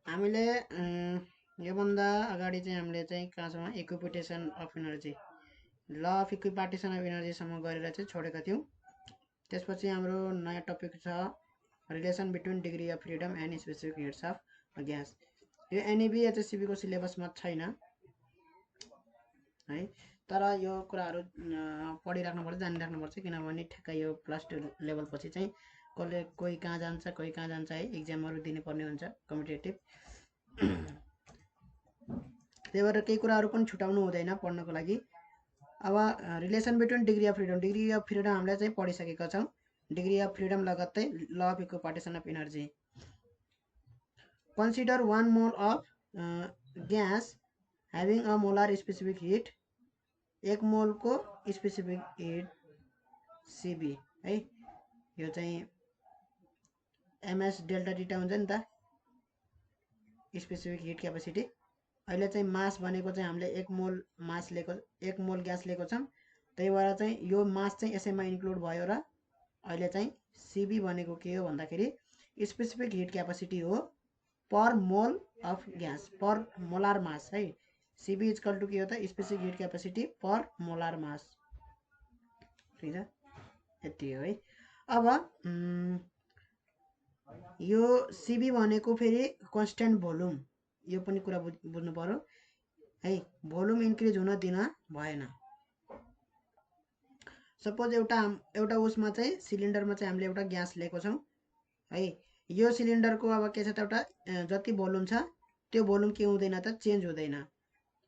हामीले योभन्दा अगाडि चाहिँ हामीले चाहिँ कहाँसम्म equipartition of energy law of equipartition of एनर्जीसम्म गरेर चाहिँ छोडेका थियौँ। त्यसपछि हाम्रो नयाँ टपिक छ relation between degree of freedom and specific heats of gas. यो एनइबी एचएससिबीको सिलेबसमा छैन है, तर यो कुराहरू पढिराख्नुपर्छ, जानिराख्नुपर्छ, किनभने ठ्याक्कै यो +2 लेभल पछि चाहिँ कसले कोही कहाँ जान्छ कोही कहाँ जान्छ है, इक्जामहरू दिनुपर्ने हुन्छ कम्पिटेटिभ। त्यही भएर केही कुराहरू पनि छुटाउनु हुँदैन पढ्नको लागि। अब relation between degree of freedom हामीले चाहिँ पढिसकेका छौँ। डिग्री अफ फ्रिडम लगत्तै law of equipartition of energy. Consider 1 mole of gas having a molar specific heat, 1 मोलको स्पेसिफिक हिट सिबी है, यो चाहिँ एमएस डेल्टा डिटा हुन्छ नि त स्पेसिफिक हिट क्यापेसिटी। अहिले चाहिँ मास भनेको चाहिँ हामीले 1 मोल मास लिएको, 1 मोल ग्यास लिएको छौँ, त्यही भएर चाहिँ यो मास चाहिँ यसैमा इन्क्लुड भयो र अहिले चाहिँ सिबी भनेको के हो भन्दाखेरि स्पेसिफिक हिट क्यापेसिटी हो per mole of gas, per molar mass है। सिबी इजकल टु के हो त specific heat capacity per molar mass. ठिक छ, यति हो है। अब यो सिबी भनेको फेरि कन्स्ट्यान्ट भोल्युम, यो पनि कुरा बुझ्नु पर्यो है। भोल्युम इन्क्रिज हुन दिन भएन। सपोज एउटा उसमा चाहिँ सिलिन्डरमा चाहिँ हामीले एउटा ग्यास लिएको छौँ है, यो सिलिन्डरको अब के छ त एउटा जति भोल्युम छ त्यो भोल्युम के हुँदैन त चेन्ज हुँदैन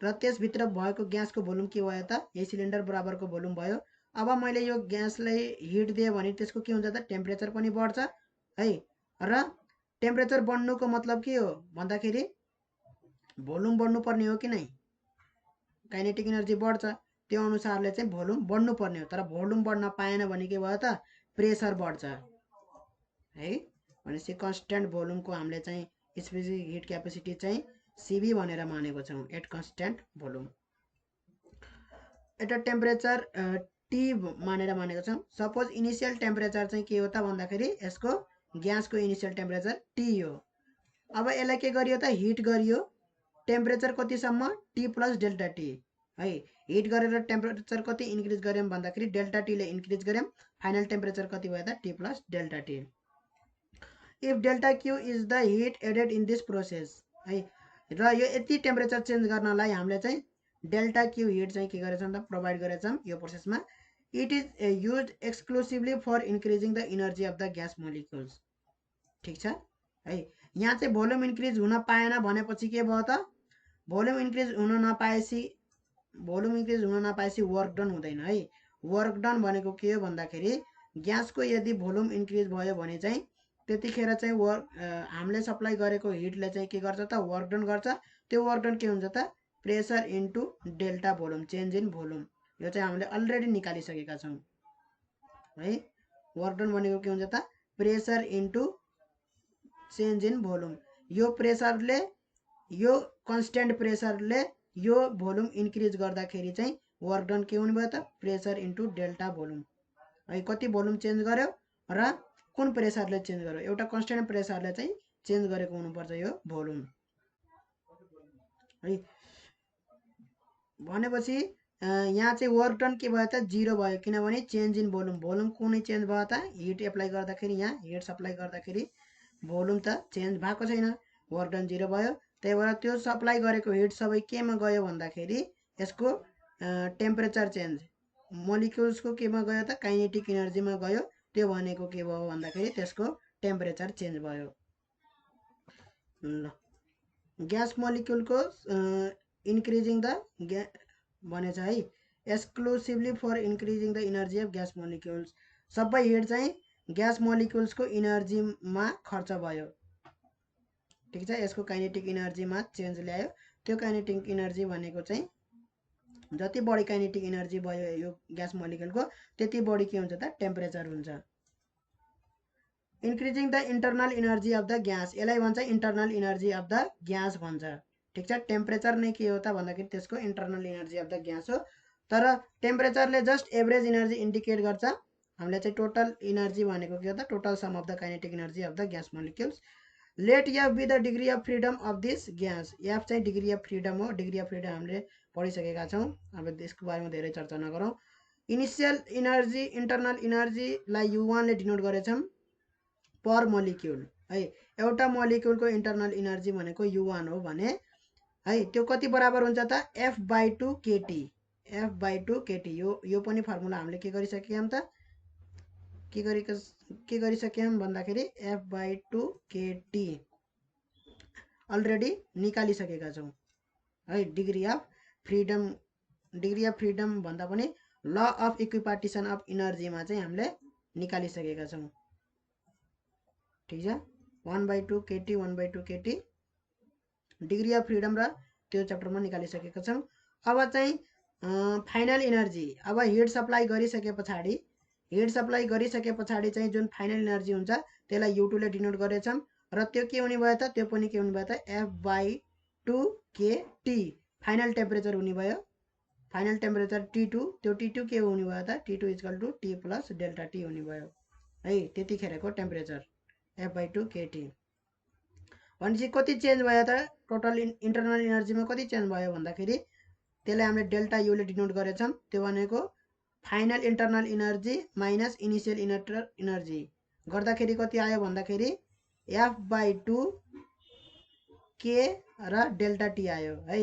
र त्यसभित्र भएको ग्यासको भोल्युम के भयो त यही सिलिन्डर बराबरको भोल्युम भयो। अब मैले यो ग्यासलाई हिट दिएँ भने त्यसको के हुन्छ त टेम्परेचर पनि बढ्छ है, र टेम्परेचर बढ्नुको मतलब के हो भन्दाखेरि भोल्युम बढ्नुपर्ने हो कि नै, काइनेटिक एनर्जी बढ्छ, त्यो अनुसारले चाहिँ भोल्युम बढ्नुपर्ने हो। तर भोल्युम बढ्न पाएन भने के भयो त प्रेसर बढ्छ है। भनेपछि कन्स्ट्यान्ट भोल्युमको हामीले चाहिँ स्पेसिफिक हिट क्यापेसिटी चाहिँ सिबी भनेर मानेको छौँ, एट कन्स्ट्यान्ट भोल्युम। एउटा टेम्परेचर टी मानेर मानेको छौँ। सपोज इनिसियल टेम्परेचर चाहिँ के हो त भन्दाखेरि यसको ग्यासको इनिसियल टेम्परेचर टी हो। अब यसलाई के गरियो त हिट गरियो, टेम्परेचर कतिसम्म टी प्लस डेल्टा टी है। हिट गरेर टेम्परेचर कति इन्क्रिज गऱ्यौँ भन्दाखेरि डेल्टा टीले इन्क्रिज गऱ्यौँ, फाइनल टेम्परेचर कति भयो त t plus delta t. If delta q is the heat added in this process है, र यो यति टेम्परेचर चेन्ज गर्नलाई हामीले चाहिँ डेल्टा क्यू हिट चाहिँ के गरेछौँ त प्रोभाइड गरेछौँ यो प्रोसेसमा। It is use exclusively for increasing the energy of the gas molecules. ठिक छ है। यहाँ चाहिँ भोल्युम इन्क्रिज हुन पाएन भनेपछि के भयो त भोल्युम इन्क्रिज हुन नपाएपछि वर्क डन हुँदैन है। वर्क डन भनेको के हो भन्दाखेरि ग्यासको यदि भोल्युम इन्क्रिज भयो भने चाहिँ त्यतिखेर चाहिँ हामीले सप्लाई गरेको हिटले चाहिँ के गर्छ त वर्क डन गर्छ। त्यो वर्क डन के हुन्छ त pressure into delta volume, change in volume. यो चाहिँ हामीले अलरेडी निकालिसकेका छौँ है। वर्क डन भनेको के हुन्छ त pressure into change in volume. यो प्रेसरले, यो कन्स्ट्यान्ट प्रेसरले यो भोल्युम इन्क्रिज गर्दाखेरि चाहिँ वर्क डन के हुने भयो त प्रेसर इन्टु डेल्टा भोल्युम है। कति भोल्युम चेन्ज गर्यो र कुन प्रेसरले चेन्ज गर्यो, एउटा कन्स्ट्यान्ट प्रेसरले चाहिँ चेन्ज गरेको हुनुपर्छ यो भोल्युम है। भनेपछि यहाँ चाहिँ वर्क डन के भयो त 0 भयो, किनभने चेन्ज इन भोल्युम, भोल्युम कुनै चेन्ज भयो त हिट एप्लाई गर्दाखेरि, यहाँ हिट सप्लाई गर्दाखेरि भोल्युम त चेन्ज भएको छैन, वर्क डन 0 भयो। त्यही भएर त्यो सप्लाई गरेको हिट सबै केमा गयो भन्दाखेरि यसको टेम्परेचर चेन्ज, मोलिक्युल्सको केमा गयो त काइनेटिक एनर्जीमा गयो। त्यो भनेको के भयो भन्दाखेरि त्यसको टेम्परेचर चेन्ज भयो। ल ग्यास मोलिक्युलको इन्क्रिजिङ द भनेछ है, exclusively for increasing the energy of gas molecules. सबै हिट चाहिँ ग्यास मोलिक्युल्सको इनर्जीमा खर्च भयो। ठिक छ, यसको काइनेटिक एनर्जीमा चेन्ज ल्यायो। त्यो काइनेटिक एनर्जी भनेको चाहिँ जति बढी काइनेटिक एनर्जी भयो यो ग्यास मोलिक्युलको त्यति बढी के हुन्छ त टेम्परेचर हुन्छ। Increasing the internal energy of the gas, यसलाई भन्छ internal energy of the gas भन्छ। ठिक छ, टेम्परेचर नै के हो त भन्दाखेरि त्यसको internal energy of the gas हो। तर टेम्परेचरले जस्ट एभरेज एनर्जी इन्डिकेट गर्छ। हामीले चाहिँ टोटल एनर्जी भनेको के हो त total sum of the kinetic energy of the gas molecules. Let F be the degree of freedom of this gas. F चाहिँ डिग्री अफ फ्रिडम हो। डिग्री अफ फ्रिडम हामीले पढिसकेका छौँ, अब त्यसको बारेमा धेरै चर्चा नगरौँ। इनिसियल इनर्जी इन्टरनल इनर्जीलाई U1ले डिनोट गरेछौँ पर मोलिक्युल है। एउटा मोलिक्युलको इन्टरनल इनर्जी भनेको U1 हो भने है त्यो कति बराबर हुन्छ त F/2 kT। F/2 kT यो पनि फर्मुला हामीले के गरिसक्यौँ त के गरिसक्यौँ भन्दाखेरि F/2 kT अलरेडी निकालिसकेका छौँ है। डिग्री अफ फ्रिडम भन्दा पनि ल अफ इक्विपार्टिसन अफ इनर्जीमा चाहिँ हामीले निकालिसकेका छौँ। ठिक छ, 1/2 kT 1/2 kT degree of freedom र त्यो च्याप्टरमा निकालिसकेका छौँ। अब चाहिँ फाइनल इनर्जी। अब हिट सप्लाई गरिसके पछाडि चाहिँ जुन फाइनल इनर्जी हुन्छ त्यसलाई U2ले डिनोट गरेछौँ र त्यो के हुने भयो त त्यो पनि के हुने भयो त F/2 kT फाइनल टेम्परेचर हुने भयो। फाइनल टेम्परेचर T2 त्यो T2 के हुने भयो त T2 = T + डेल्टा T हुने भयो है। त्यतिखेरको टेम्परेचर F/2 kT भनेपछि कति चेन्ज भयो त टोटल इन्टरनल इनर्जीमा कति चेन्ज भयो भन्दाखेरि त्यसलाई हामीले डेल्टा युले डिनोट गरेछौँ। त्यो भनेको final internal energy minus initial energy गर्दाखेरि कति आयो भन्दाखेरि F/2 k र डेल्टा T आयो है।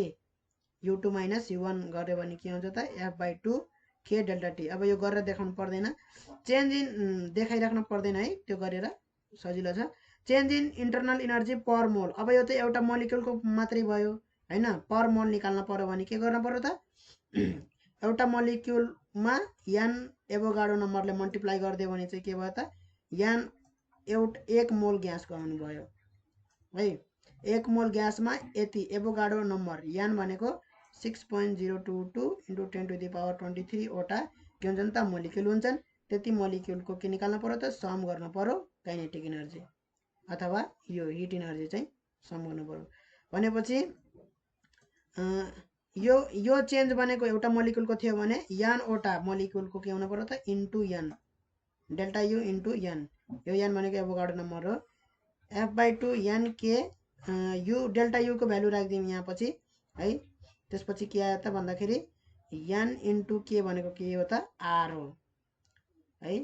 U2 - U1 गर्यो भने के हुन्छ त F/2 k डेल्टा T। अब यो गरेर देखाउनु पर्दैन, चेन्ज इन देखाइराख्नु पर्दैन है, त्यो गरेर सजिलो छ। चेन्ज इन इन्टरनल इनर्जी पर मोल। अब यो त एउटा मोलिक्युलको मात्रै भयो हैन, पर मोल निकाल्न पर्यो भने के गर्नु पर्यो त एउटा मोलिक्युलमा n एभोगाड्रो नम्बरले मल्टिप्लाई गरिदियो भने चाहिँ के भयो त n एक मोल ग्यासको आउनु भयो है। एक मोल ग्यासमा यति एभोगाड्रो नम्बर n भनेको 6.022 × 10⁻23 वटा के हुन्छन् त मोलिक्युल हुन्छन्। त्यति मोलिक्युलको के निकाल्नु पर्यो त सम गर्नु पर्यो काइनेटिक इनर्जी अथवा यो हिट इनर्जी चाहिँ सम गर्नु पर्यो। भनेपछि यो चेन्ज भनेको एउटा मोलिक्युलको थियो भने n वटा मोलिक्युलको के हुनु पर्यो त into n delta U into n। यो n भनेको एभोगाड्रो नम्बर हो। F/2 n k U delta U को भ्यालु राखिदिउँ यहाँ पछि है। त्यसपछि के आयो त भन्दाखेरि n इन्टु k भनेको के हो त r हो है।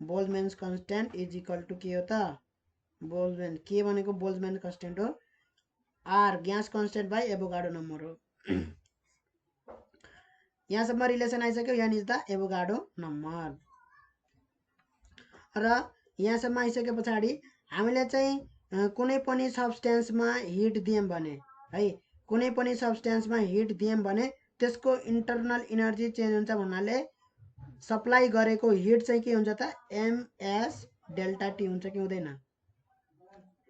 बोल्जम्यान्स कन्स्ट्यान्ट = के हो त बोल्जम्यान के भनेको बोल्जम्यान कन्स्ट्यान्ट हो, r gas constant by Avogadro number हो। यहाँसम्म रिलेसन आइसक्यो, n is the Avogadro number. र यहाँसम्म आइसके पछाडि हामीले चाहिँ कुनै पनि सब्स्टेन्समा हिट दियौँ भने है, कुनै पनि सब्स्टेन्समा हिट दियौँ भने त्यसको इन्टरनल इनर्जी चेन्ज हुन्छ भन्नाले सप्लाई गरेको हिट चाहिँ के हुन्छ त ms डेल्टा T हुन्छ कि हुँदैन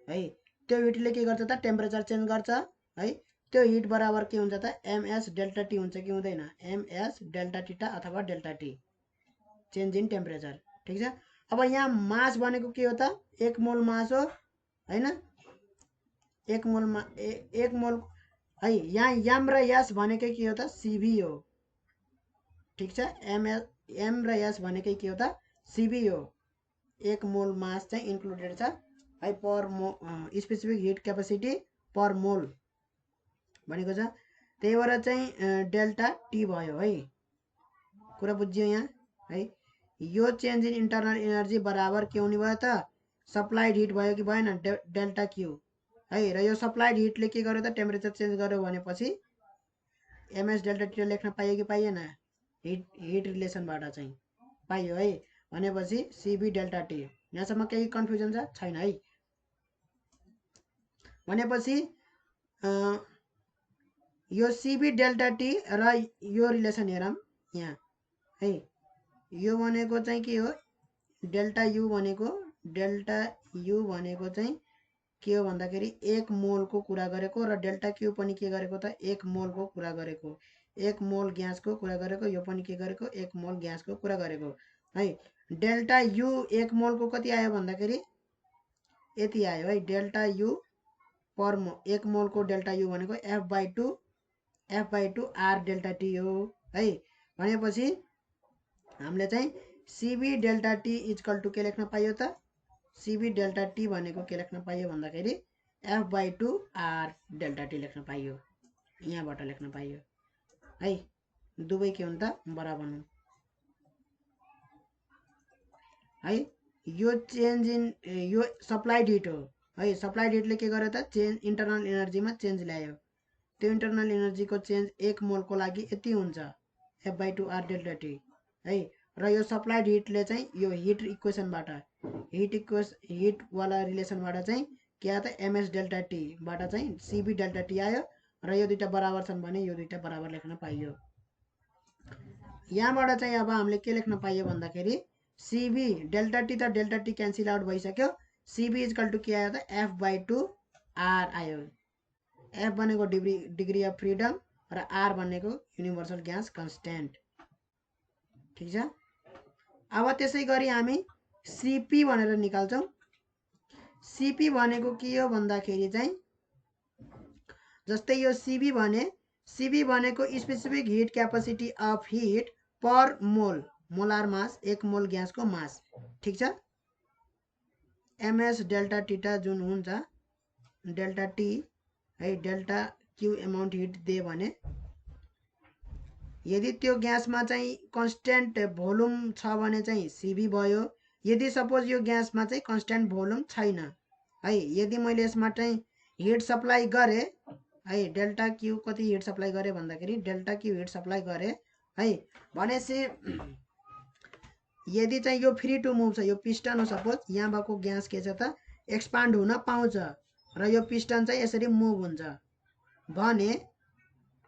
है। त्यो हिटले के गर्छ त टेम्परेचर चेन्ज गर्छ है। त्यो हिट बराबर के हुन्छ त ms डेल्टा T हुन्छ कि हुँदैन ms डेल्टा थीटा अथवा delta T change in temperature. ठिक छ। अब यहाँ मास भनेको के हो त 1 मोल मास हो हैन। 1 मोल है। यहाँ m र s भनेकै के हो त Cv हो। ठिक छ, m र s भनेकै के हो त Cv हो। 1 मोल मास चाहिँ इन्क्लुडेड छ है पर स्पेसिफिक हिट क्यापेसिटी पर मोल भनेको छ। त्यही भएर चाहिँ डेल्टा T भयो है। कुरा बुझ्यो यहाँ है। यो चेन्ज इन इन्टरनल इनर्जी बराबर के हुने भयो त सप्लाइड हिट भयो कि भएन डेल्टा Q है। र यो सप्लाइड हिटले के गर्यो त टेम्परेचर चेन्ज गर्यो भनेपछि ms डेल्टा T लेख्न पाइयो कि पाइएन हिट रिलेसनबाट चाहिँ पाइयो है। भनेपछि Cv डेल्टा T। यहाँसम्म केही कन्फ्युजन छैन है। भनेपछि यो Cv डेल्टा T र यो रिलेसन हेरौँ यहाँ है। यो भनेको चाहिँ के हो डेल्टा U भनेको चाहिँ के हो भन्दाखेरि 1 मोलको कुरा गरेको र डेल्टा Q पनि के गरेको त 1 मोलको कुरा गरेको। 1 मोल ग्यासको कुरा गरेको, यो पनि के गरेको 1 मोल ग्यासको कुरा गरेको है। डेल्टा U 1 मोलको कति आयो भन्दाखेरि यति आयो है। डेल्टा U पर 1 मोलको डेल्टा U भनेको F/2 R डेल्टा T हो है। भनेपछि हामीले चाहिँ Cv डेल्टा T = के लेख्न पाइयो त Cv डेल्टा T भनेको के लेख्न पाइयो भन्दाखेरि F/2 R डेल्टा टी लेख्न पाइयो, यहाँबाट लेख्न पाइयो है। दुवै के हुन् त बराबर हुन् है। यो चेन्ज इन यो सप्लाइड हिट हो है। सप्लाइड हिटले के गर्यो त चेन्ज इन्टरनल एनर्जीमा चेन्ज ल्यायो। त्यो इन्टरनल एनर्जीको चेन्ज 1 मोलको लागि यति हुन्छ F/2 R डेल्टा टी है। र यो सप्लाइड हिटले चाहिँ यो हिट इक्वेसनबाट हिटवाला रिलेसनबाट चाहिँ के आयो त MS डेल्टा टीबाट चाहिँ CB डेल्टा टी आयो र यो दुईटा बराबर छन् भने यो दुईटा बराबर लेख्न पाइयो। यहाँबाट चाहिँ अब हामीले के लेख्न पाइयो भन्दाखेरि CB डेल्टा टी त डेल्टा टी क्यान्सल आउट भइसक्यो। CB इक्वल टु के आयो त F/2 R आयो। F भनेको डिग्री अफ फ्रिडम र R भनेको युनिभर्सल ग्यास कन्स्ट्यान्ट। ठिक छ। अब त्यसै गरी हामी CP भनेर निकाल्छौँ। CP भनेको के हो भन्दाखेरि चाहिँ जस्तै यो CB भनेको specific heat capacity of heat per mole, molar mass, 1 mole ग्यासको मास। ठिक छ। MS डेल्टा टीटा जुन हुन्छ डेल्टा टी है, डेल्टा क्यू एमाउन्ट हिट दिए भने यदि त्यो ग्यासमा चाहिँ कन्स्ट्यान्ट भोल्युम छ भने चाहिँ CB भयो। यदि सपोज यो ग्यासमा चाहिँ कन्स्ट्यान्ट भोल्युम छैन है, यदि मैले यसमा चाहिँ हिट सप्लाई गरेँ है, डेल्टा क्यू कति हिट सप्लाई गरेँ भन्दाखेरि डेल्टा क्यू हिट सप्लाई गरेँ है भनेपछि यदि चाहिँ यो फ्री टु मुभ छ, यो पिस्टन हो सपोज, यहाँ भएको ग्यास के छ त एक्सपान्ड हुन पाउँछ र यो पिस्टन चाहिँ यसरी मुभ हुन्छ भने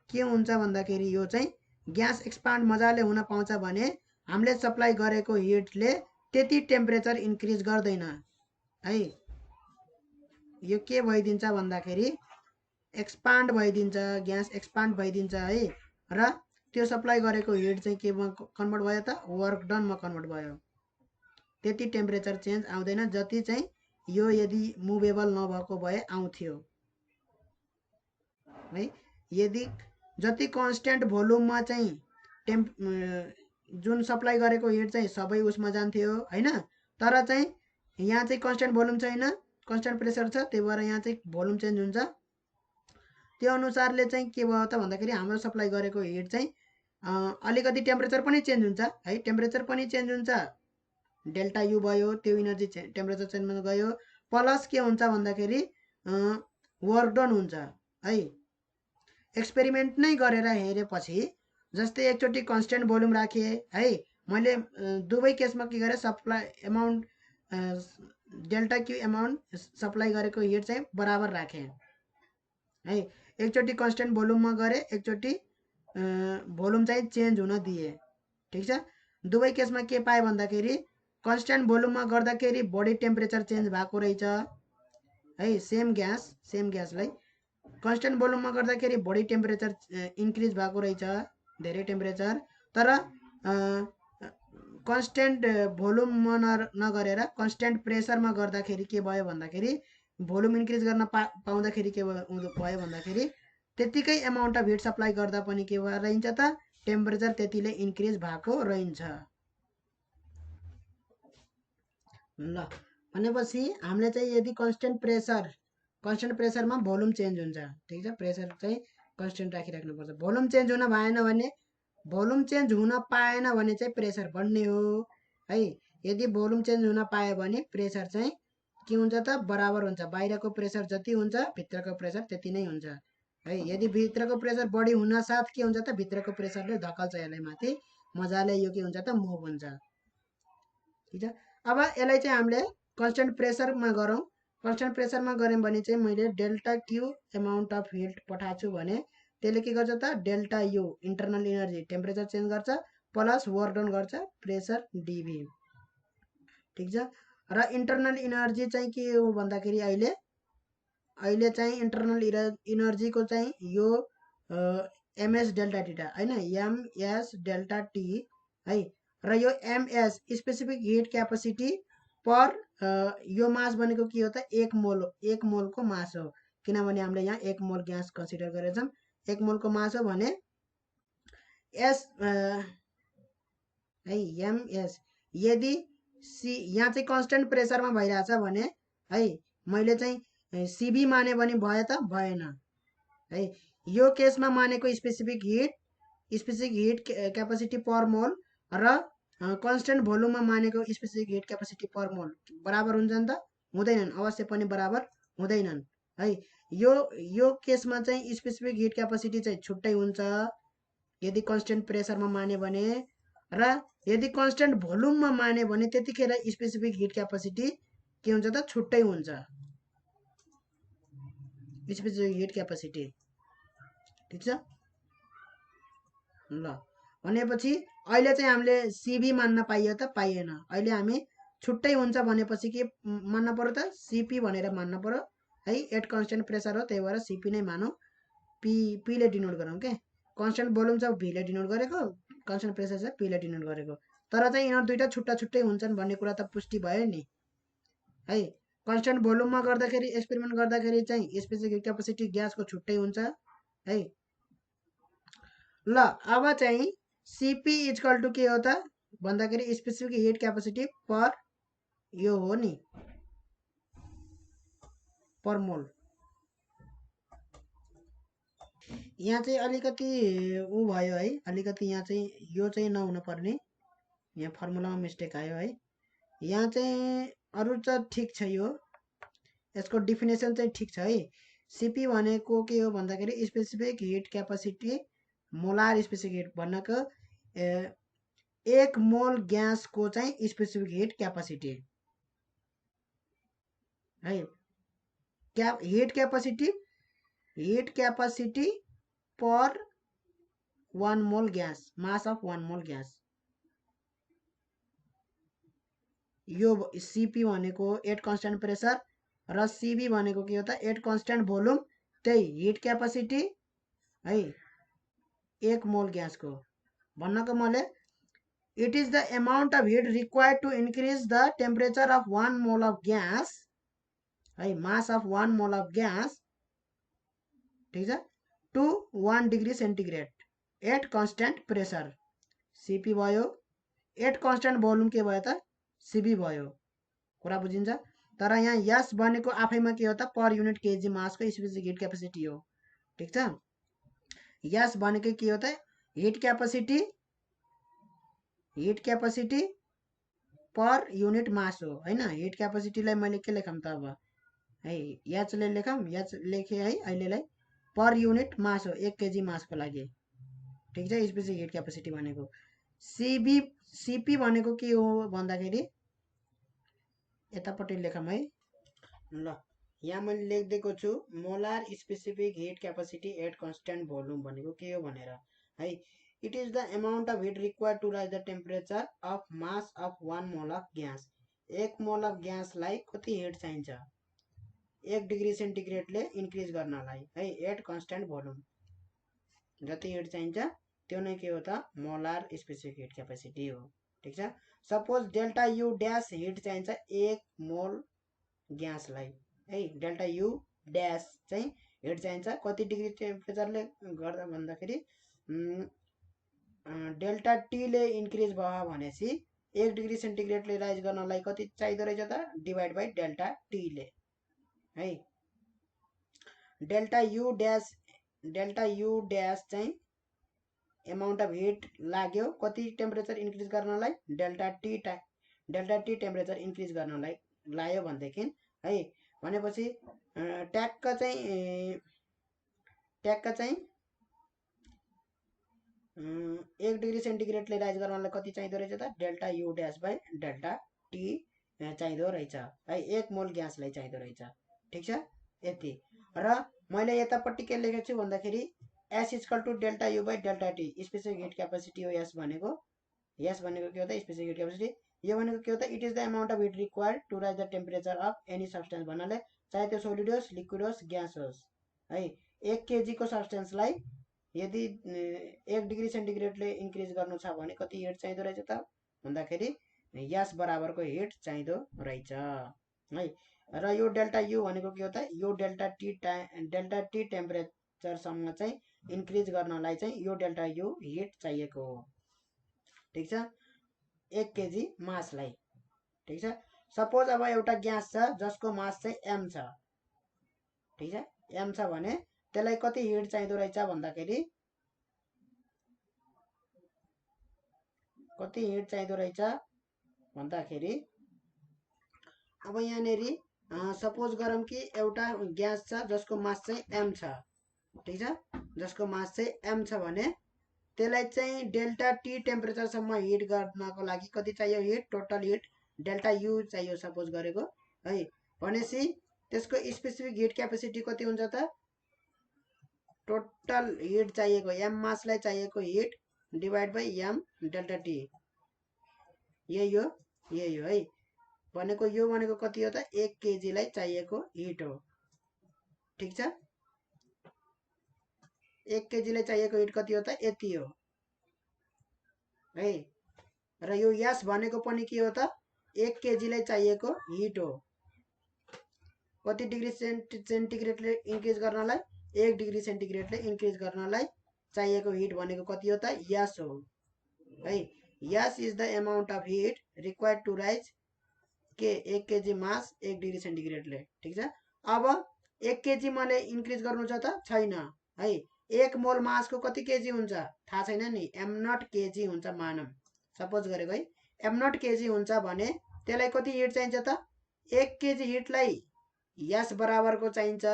के हुन्छ भन्दाखेरि यो चाहिँ ग्यास एक्सपान्ड मजाले हुन पाउँछ भने हामीले सप्लाई गरेको हिटले त्यति टेम्परेचर इन्क्रिज गर्दैन है। यो के भइदिन्छ भन्दाखेरि एक्सपान्ड भइदिन्छ, ग्यास एक्सपान्ड भइदिन्छ है। र त्यो सप्लाई गरेको हिट चाहिँ केमा कन्भर्ट भयो त वर्क डनमा कन्भर्ट भयो। त्यति टेम्परेचर चेन्ज आउँदैन जति चाहिँ यो यदि मुभेबल नभएको भए आउँथ्यो है। यदि जति कन्स्ट्यान्ट भोल्युममा चाहिँ जुन सप्लाई गरेको हिट चाहिँ सबै उसमा जान्थ्यो हैन, तर चाहिँ यहाँ चाहिँ कन्स्ट्यान्ट भोल्युम छैन, कन्स्ट्यान्ट प्रेसर छ, त्यही भएर यहाँ चाहिँ भोल्युम चेन्ज हुन्छ। त्यो अनुसारले चाहिँ के भयो त भन्दाखेरि हाम्रो सप्लाई गरेको हिट चाहिँ अलिकति टेम्परेचर पनि चेन्ज हुन्छ है। टेम्परेचर पनि चेन्ज हुन्छ, डेल्टा यु भयो, त्यो इनर्जी टेम्परेचर चेन्जमा गयो। प्लस के हुन्छ भन्दाखेरि वर्क डन हुन्छ है। एक्सपेरिमेन्ट नै गरेर हेरेपछि जस्तै एकचोटि कन्स्ट्यान्ट भोल्युम राखेँ है, मैले दुवै केसमा के गरेँ supply amount delta Q amount supply गरेको हिट चाहिँ बराबर राखेँ है। एकचोटि कन्स्ट्यान्ट भोल्युममा गरेँ, एकचोटि भोल्युम चाहिँ चेन्ज हुन दिए। ठिक छ। दुवै केसमा के पाएँ भन्दाखेरि कन्स्ट्यान्ट भोल्युममा गर्दाखेरि बढी टेम्परेचर चेन्ज भएको रहेछ है। सेम ग्यासलाई कन्स्ट्यान्ट भोल्युममा गर्दाखेरि बढी टेम्परेचर इन्क्रिज भएको रहेछ, धेरै टेम्परेचर। तर कन्स्ट्यान्ट भोल्युममा नगरेर कन्स्ट्यान्ट प्रेसरमा गर्दाखेरि के भयो भन्दाखेरि भोल्युम इन्क्रिज गर्न पाउँदाखेरि के भयो भन्दाखेरि त्यतिकै एमाउन्ट अफ हिट सप्लाई गर्दा पनि के भएर रहन्छ त टेम्परेचर त्यतिले इन्क्रिज भएको रहन्छ। ल भनेपछि हामीले चाहिँ यदि कन्स्ट्यान्ट प्रेसरमा भोल्युम चेन्ज हुन्छ। ठिक छ। प्रेसर चाहिँ कन्स्ट्यान्ट राखिराख्नुपर्छ। भोल्युम चेन्ज हुन भएन भने, भोल्युम चेन्ज हुन पाएन भने चाहिँ प्रेसर बढ्ने हो है। यदि भोल्युम चेन्ज हुन पायो भने प्रेसर चाहिँ के हुन्छ त बराबर हुन्छ। बाहिरको प्रेसर जति हुन्छ भित्रको प्रेसर त्यति नै हुन्छ है। यदि भित्रको प्रेसर बढी हुन साथ के हुन्छ त भित्रको प्रेसरले धकाल्छ यसलाई माथि, मजाले यो के हुन्छ त मुभ हुन्छ। ठिक छ। अब यसलाई चाहिँ हामीले कन्स्ट्यान्ट प्रेसरमा गरौँ। कन्स्ट्यान्ट प्रेसरमा गऱ्यौँ भने चाहिँ मैले delta Q amount of hit पठाएको छु भने त्यसले के गर्छ त delta you internal energy temperature change गर्छ प्लस वर्क डन गर्छ प्रेसर डिभी। ठिक छ। र इन्टरनल इनर्जी चाहिँ के हो भन्दाखेरि अहिले चाहिँ इन्टरनल इनर्जीको चाहिँ यो MS डेल्टा टीटा हैन, MS डेल्टा टी है। र यो MS स्पेसिफिक हिट क्यापासिटी पर यो मास भनेको के हो त 1 मोल, 1 मोलको मास हो। किनभने हामीले यहाँ 1 मोल ग्यास कन्सिडर गरेका छौँ। 1 मोलको मास हो भने एस है MS यदि यहाँ चाहिँ कन्स्ट्यान्ट प्रेसरमा भइरहेछ भने है, मैले चाहिँ सिबी माने भने भयो त भएन है। यो केसमा मानेको स्पेसिफिक हिट क्यापासिटी पर मोल र कन्स्टेन्ट भोल्युममा मानेको स्पेसिफिक हिट क्यापासिटी पर मोल बराबर हुन्छन् त हुँदैनन्, अवश्य पनि बराबर हुँदैनन् है। यो केसमा चाहिँ स्पेसिफिक हिट क्यापासिटी चाहिँ छुट्टै हुन्छ यदि कन्स्टेन्ट प्रेसरमा माने भने, र यदि कन्स्टेन्ट भोल्युममा माने भने त्यतिखेर स्पेसिफिक हिट क्यापासिटी के हुन्छ त छुट्टै हुन्छ, स्पेसिफिक हिट क्यापासिटी। ठिक छ ल, भनेपछि अहिले चाहिँ हामीले सिबी मान्न पाइयो त पाइएन। अहिले हामी छुट्टै हुन्छ भनेपछि के मान्न पर्यो त सिपी भनेर मान्न पर्यो है। एट कन्स्टेन्ट प्रेसर हो, त्यही भएर सिपी नै मानौँ, पीले डिनोट गरौँ के। कन्स्टेन्ट भोल्युम चाहिँ भीले डिनोट गरेको, कन्स्टेन्ट प्रेसर चाहिँ पीले डिनोट गरेको, तर चाहिँ यिनीहरू दुइटा छुट्टा छुट्टै हुन्छन् भन्ने कुरा त पुष्टि भयो नि है। कन्स्टेन्ट भोल्युममा गर्दाखेरि एक्सपेरिमेन्ट गर्दाखेरि चाहिँ स्पेसिफिक क्यापासिटी ग्यासको छुट्टै हुन्छ है। ल अब चाहिँ सिपी इजकल टु के हो त भन्दाखेरि स्पेसिफिक हिट क्यापासिटी पर यो हो नि पर मोल। यहाँ चाहिँ अलिकति ऊ भयो है, अलिकति यहाँ चाहिँ यो चाहिँ नहुन पर्ने, यहाँ फर्मुलामा मिस्टेक आयो है। यहाँ चाहिँ अरू त ठिक छ, यसको डिफिनेसन चाहिँ ठिक छ है। सिपी भनेको के हो भन्दाखेरि specific heat capacity molar specific hit भनेको 1 मोल ग्यासको चाहिँ स्पेसिफिक हिट क्यापासिटी है। हिट क्यापासिटी पर 1 मोल ग्यास, मास अफ 1 मोल ग्यास, यो सिपी भनेको एट कन्स्टेन्ट प्रेसर र सिबी भनेको के हो त एट कन्स्टेन्ट भोल्युम, त्यही हिट क्यापासिटी है 1 मोल ग्यासको। भन्नको मैले it is the amount of heat required to increase the temperature of 1 mole of gas है, मास अफ 1 मोल अफ ग्यास, ठिक छ, to 1 degree centigrade at constant pressure, CP भयो। At constant volume के भयो त सिबी भयो, कुरा बुझिन्छ। तर यहाँ यस भनेको आफैमा के हो त पर युनिट केजी मासको स्पेसिफिक हिट क्यापासिटी हो, ठिक छ। यस भनेको के हो त heat capacity per unit mass हो हैन। हिट क्यापासिटीलाई मैले के लेखम त अब है, याचले लेखम, याच लेखे है अहिलेलाई, पर युनिट मास हो 1 केजी मासको लागि, ठिक छ। स्पेसिफिक हिट क्यापासिटी भनेको सिपी भनेको के हो भन्दाखेरि यतापट्टि लेखम है ल, यहाँ मैले लेखिदिएको छु molar specific heat capacity at constant volume भनेको के हो भनेर है। It is the amount of heat required to raise the temperature of mass of 1 mole of gas. 1 mole of ग्यासलाई कति हिट चाहिन्छ 1 डिग्री सेन्टिग्रेडले इन्क्रिज गर्नलाई है, एट कन्स्टेन्ट भोल्युम जति हिट चाहिन्छ त्यो नै के हो त मोलार स्पेसिफिक हिट क्यापासिटी हो, ठिक छ। Suppose delta you dash hit चाहिन्छ 1 मोल ग्यासलाई है, डेल्टा यु ड्यास चाहिँ हिट चाहिन्छ कति डिग्री टेम्परेचरले गर्दा भन्दाखेरि डेल्टा टीले इन्क्रिज भयो भनेपछि 1 डिग्री सेन्टिग्रेडले राइज गर्नलाई कति चाहिँदो रहेछ त डिभाइड बाई डेल्टा टीले है। डेल्टा यु ड्यास चाहिँ अमाउन्ट अफ हिट लाग्यो कति टेम्परेचर इन्क्रिज गर्नलाई डेल्टा टी टेम्परेचर इन्क्रिज गर्नलाई लाग्यो भनेदेखि है। भनेपछि ट्याक्क चाहिँ 1 डिग्री सेन्टिग्रेडले राइज गर्नलाई कति चाहिँदो रहेछ त delta you dash by delta T चाहिँदो रहेछ है, 1 मोल ग्यासलाई चाहिँदो रहेछ, ठिक छ। यति र मैले यतापट्टि के लेखेको छु भन्दाखेरि s equal to delta u by delta t specific heat capacity हो। यस भनेको के हो त स्पेसिफिक हिट क्यापासिटी, यो भनेको के हो त it is the amount of heat required to raise the temperature of any substance भन्नाले चाहे त्यो सोलिड होस् लिक्विड होस् ग्यास होस् है। 1 केजीको सब्सटेन्सलाई यदि 1 डिग्री सेन्टिग्रेडले इन्क्रिज गर्नु छ भने कति हिट चाहिँदो रहेछ त भन्दाखेरि यस बराबरको हिट चाहिँदो रहेछ है। र यो डेल्टा यु भनेको के हो त यो डेल्टा टी टेम्परेचरसम्म चाहिँ इन्क्रिज गर्नलाई चाहिँ यो डेल्टा यु हिट चाहिएको हो, ठिक छ, 1 केजी मासलाई, ठिक छ। सपोज अब एउटा ग्यास छ जसको मास चाहिँ एम छ ठिक छ। m छ भने त्यसलाई कति हिट चाहिँदो रहेछ भन्दाखेरि अब यहाँनेरि सपोज गरौँ कि एउटा ग्यास छ जसको मास चाहिँ m छ, ठिक छ, जसको मास चाहिँ m छ भने त्यसलाई चाहिँ डेल्टा टी टेम्परेचरसम्म हिट गर्नको लागि कति चाहियो hit, total heat delta you चाहियो सपोज गरेको है। भनेपछि त्यसको स्पेसिफिक हिट क्यापेसिटी कति हुन्छ त, टोटल हिट चाहिएको m मासलाई चाहिएको hit divide by m delta T, यही हो है। भनेको यो भनेको कति हो त 1 केजीलाई चाहिएको हिट हो, ठिक छ। 1 केजीलाई चाहिएको हिट कति हो त यति हो है। र यो यस भनेको पनि के हो त 1 केजीलाई चाहिएको हिट हो। कति डिग्री सेन्टिग्रेडले इन्क्रिज गर्नलाई, 1 डिग्री सेन्टिग्रेडले इन्क्रिज गर्नलाई चाहिएको हिट भनेको कति हो त यस हो है। यस is the amount of heat required to raise के 1 केजी मास 1 डिग्री सेन्टिग्रेडले, ठिक छ। अब 1 केजी मैले इन्क्रिज गर्नु छ त छैन है। 1 मोल मासको कति केजी हुन्छ थाहा छैन नि, m0 केजी हुन्छ मानौँ सपोज गरेको है। m0 केजी हुन्छ भने त्यसलाई कति हिट चाहिन्छ त 1 केजी हिटलाई यस बराबरको चाहिन्छ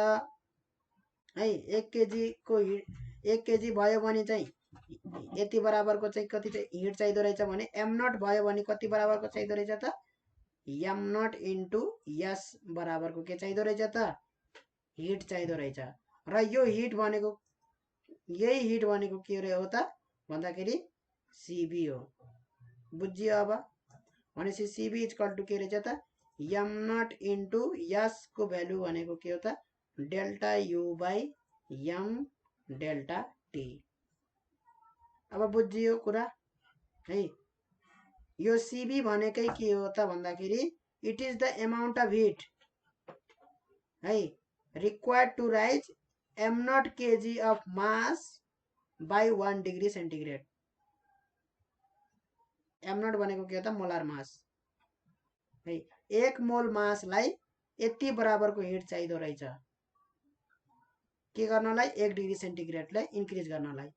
है। 1 केजीको हिट 1 केजी भयो भने चाहिँ यति बराबरको चाहिँ कति हिट चाहिँदो रहेछ भने m0 भयो भने कति बराबरको चाहिँदो रहेछ त m0 इन्टु यस बराबरको के चाहिँदो रहेछ त हिट चाहिँदो रहेछ। र यो हिट भनेको यही हिट भनेको के हो त भन्दाखेरि सिबी हो, बुझ्यो अब। भनेपछि सिबी इक्वल टु के रहेछ त m0 इन्टु यसको भ्यालु भनेको के हो त delta u by m delta T. अब बुझ्यो कुरा है। यो सिबी भनेकै के हो त भन्दाखेरि it is the amount of heat है required to raise m0 kg of mass by 1 degree centigrade. m0 भनेको के हो त मोलार मास है। 1 मोल मासलाई यति बराबरको हिट चाहिँदो रहेछ के गर्नलाई 1 डिग्री सेन्टिग्रेडलाई इन्क्रिज गर्नलाई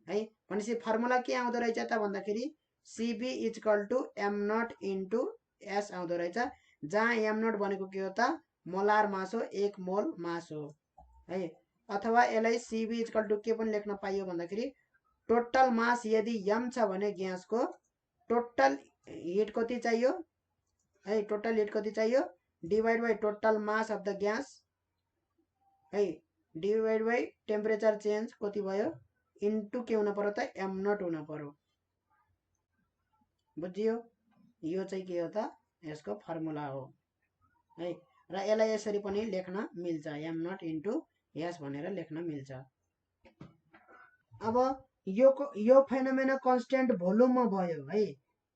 है। भनेपछि फर्मुला के आउँदो रहेछ त भन्दाखेरि CV equal to m0 into S आउँदो रहेछ, जहाँ m0 भनेको के हो त मोलार मास हो, 1 मोल मास हो है। अथवा यसलाई सिबी इक्वल टु के पनि लेख्न पाइयो भन्दाखेरि टोटल मास यदि m छ भने ग्यासको टोटल हिट कति चाहियो है, टोटल हिट कति चाहियो divide by total mass of the gas है डिवाइड बाई टेम्परेचर चेन्ज कति भयो इन्टु के हुन पर्यो त m0 हुन पर्यो, बुझ्यो। यो चाहिँ के हो त यसको फर्मुला हो है। र यसलाई यसरी पनि लेख्न मिल्छ m0 इन्टु यस भनेर लेख्न मिल्छ। अब यो फेनोमेना कन्स्टेन्ट भोल्युममा भयो है।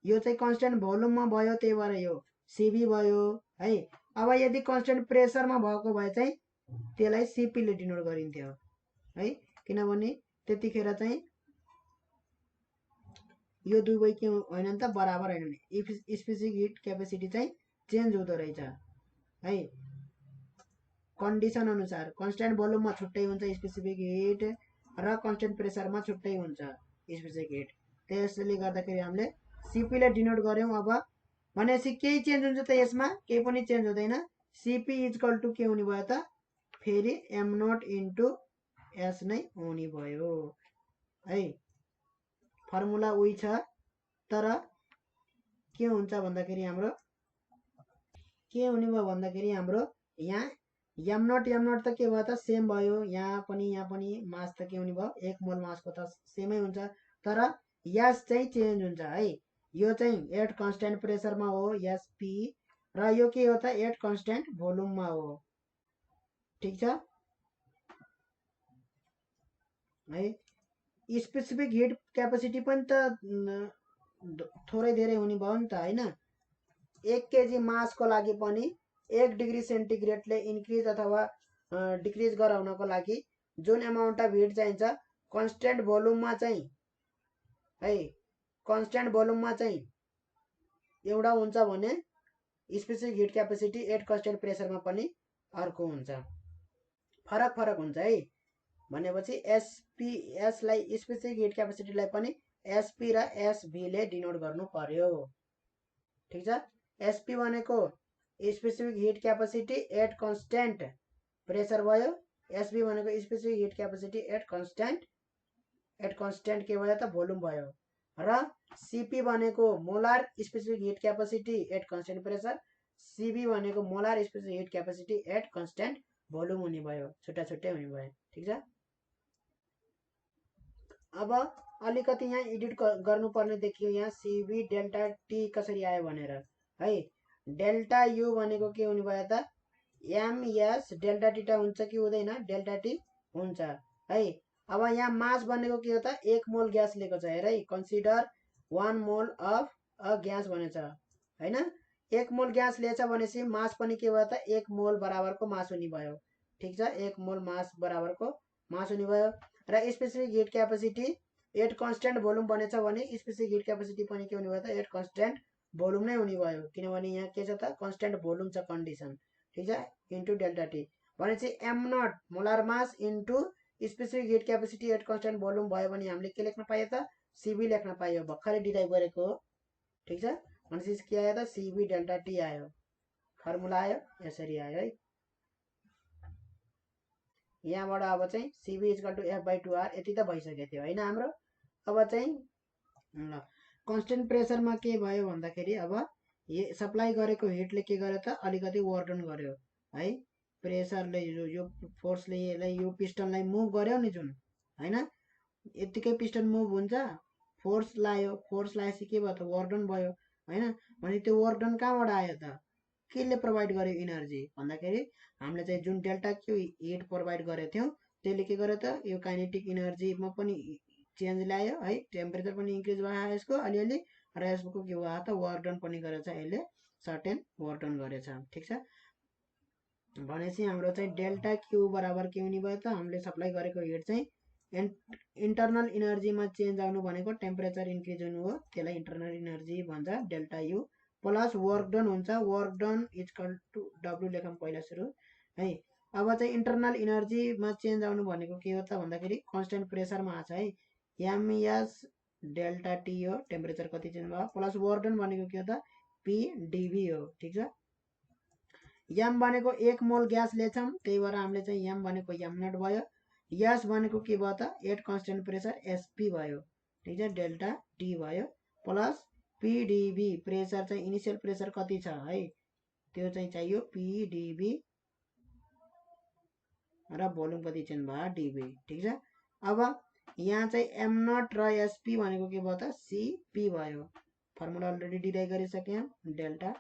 यो चाहिँ कन्स्टेन्ट भोल्युममा भयो, त्यही भएर यो सिबी भयो है। अब यदि कन्स्टेन्ट प्रेसरमा भएको भए चाहिँ त्यसलाई सिपीले डिनोट गरिन्थ्यो है, किनभने त्यतिखेर चाहिँ यो दुवै के होइन नि त बराबर होइन नि, स्पेसिफिक हिट क्यापेसिटी चाहिँ चेन्ज हुँदो रहेछ है। कन्डिसन अनुसार कन्स्टेन्ट भोल्युममा छुट्टै हुन्छ स्पेसिफिक हिट र कन्स्टेन्ट प्रेसरमा छुट्टै हुन्छ स्पेसिफिक हिट। त्यसले गर्दाखेरि हामीले सिपीले डिनोट गर्यौँ। अब भनेपछि केही चेन्ज हुन्छ त यसमा, केही पनि चेन्ज हुँदैन। सिपी इक्वल टु के हुने भयो त फेरि m0 इन्टु एस नै हुने भयो है। फर्मुला उही छ, तर के हुन्छ भन्दाखेरि हाम्रो के हुने भयो भन्दाखेरि हाम्रो यहाँ m0 त के भयो त सेम भयो, यहाँ पनि मास त के हुने भयो 1 मोल मासको त सेमै हुन्छ, तर यस चाहिँ चेन्ज हुन्छ है। यो चाहिँ एट कन्स्टेन्ट प्रेसरमा हो एसपी, र यो के हो त एट कन्स्टेन्ट भोल्युममा हो, ठिक छ है। स्पेसिफिक हिट क्यापेसिटी पनि त थोरै धेरै हुने भयो नि त होइन। 1 केजी मासको लागि पनि 1 डिग्री सेन्टिग्रेडले इन्क्रिज अथवा डिक्रिज गराउनको लागि जुन अमाउन्ट अफ हिट चाहिन्छ कन्स्टेन्ट भोल्युममा चाहिँ है, कन्स्टेन्ट भोल्युममा चाहिँ एउटा हुन्छ भने specific heat capacity at constant प्रेसरमा पनि अर्को हुन्छ। फरक फरक हुन्छ है। भनेपछि एसलाई स्पेसिफिक हिट क्यापेसिटीलाई पनि एसपी र एसभीले डिनोट गर्नु पर्यो। ठिक छ। एसपी भनेको specific heat capacity at constant pressure भयो। एसबी भनेको specific heat capacity at constant के भयो त भोल्युम भयो। र सिपी भनेको molar specific heat capacity at constant pressure. CV भनेको molar specific heat capacity at constant volume हुने भयो, छुट्टा छुट्टै हुने भयो। ठिक छ। अब अलिकति यहाँ एडिट गर्नुपर्ने देखियो। यहाँ सिबी डेल्टा टी कसरी आयो भनेर है। डेल्टा यु भनेको के हुने भयो त एमएस डेल्टा टी हुन्छ कि हुँदैन? डेल्टा टी हुन्छ है। अब यहाँ मास भनेको के हो त 1 मोल ग्यास लिएको छ हेर है। Consider 1 mole of a gas भनेछ हैन। 1 मोल ग्यास लिएछ भनेपछि मास पनि के भयो त 1 मोल बराबरको मास हुने भयो। ठिक छ। 1 मोल मास बराबरको मास हुने भयो। र specific heat capacity at constant volume बनेछ भने स्पेसिफिक हिट क्यापेसिटी पनि के हुने भयो त एट कन्स्टेन्ट भोल्युम नै हुने भयो। किनभने यहाँ के छ त कन्स्टेन्ट भोल्युम छ कन्डिसन। ठिक छ। इन्टु डेल्टा टी भनेपछि m not molar mass into specific heat capacity at constant volume भयो भने हामीले के लेख्न पायो त सिबी लेख्न पायो। भर्खरै डिराइभ गरेको हो। ठिक छ। भनेपछि के आयो त सिबी डेल्टा टी आयो। फर्मुला आयो यसरी आयो है। यहाँबाट अब चाहिँ सिबी इक्वल टु F/2R यति त भइसकेको थियो होइन हाम्रो। अब चाहिँ ल कन्स्टेन्ट प्रेसरमा के भयो भन्दाखेरि अब सप्लाई गरेको हिटले के गर्यो त अलिकति वर्क डन गर्यो है। प्रेसरले यो फोर्सले यो पिस्टनलाई मुभ गर्यो नि जुन हैन, यतिकै पिस्टन मुभ हुन्छ। फोर्स लाएपछि के भयो त वर्क डन भयो हैन। भने त्यो वर्क डन कहाँबाट आयो त? केले प्रोभाइड गर्यो इनर्जी भन्दाखेरि हामीले चाहिँ जुन डेल्टा क्यू हिट प्रोभाइड गरेको थियौँ त्यसले के गर्यो त यो काइनेटिक इनर्जीमा पनि चेन्ज ल्यायो है। टेम्परेचर पनि इन्क्रिज भयो यसको अलिअलि र यसको के भयो त वर्क डन पनि गरेछ। यसले सर्टेन वर्क डन गरेछ। ठिक छ। भनेपछि हाम्रो चाहिँ डेल्टा क्यू बराबर के हुने भयो त हामीले सप्लाई गरेको हिट चाहिँ इन्टरनल इनर्जीमा चेन्ज आउनु भनेको टेम्परेचर इन्क्रिज हुनु हो। त्यसलाई इन्टरनल इनर्जी भन्छ delta U plus work done हुन्छ। Work done equal to W लेखौँ पहिला सुरु है। अब चाहिँ इन्टरनल इनर्जीमा चेन्ज आउनु भनेको के हो त भन्दाखेरि कन्स्टेन्ट प्रेसरमा आछ है। एमएस डेल्टा टी हो टेम्परेचर कति चेन्ज भयो प्लस वर्क डन भनेको के हो त पीडीभी हो। ठिक छ। एम भनेको 1 मोल ग्यास लेछौँ त्यही भएर हामीले चाहिँ एम भनेको एम नट भयो। यस भनेको के भयो त एट कन्स्टेन्ट प्रेसर एसपी भयो। ठिक छ। डेल्टा टी भयो प्लस पीडीभी प्रेसर चाहिँ इनिसियल प्रेसर कति छ है त्यो चाहिँ चाहियो पीडीभी र भोल्युम कति चेन्ज भयो डीभी। ठिक छ। अब यहाँ चाहिँ एम नट र एसपी भनेको के भयो त सीपी भयो। फर्मुला अलरेडी डिराइभ गरिसक्यौँ। डेल्टा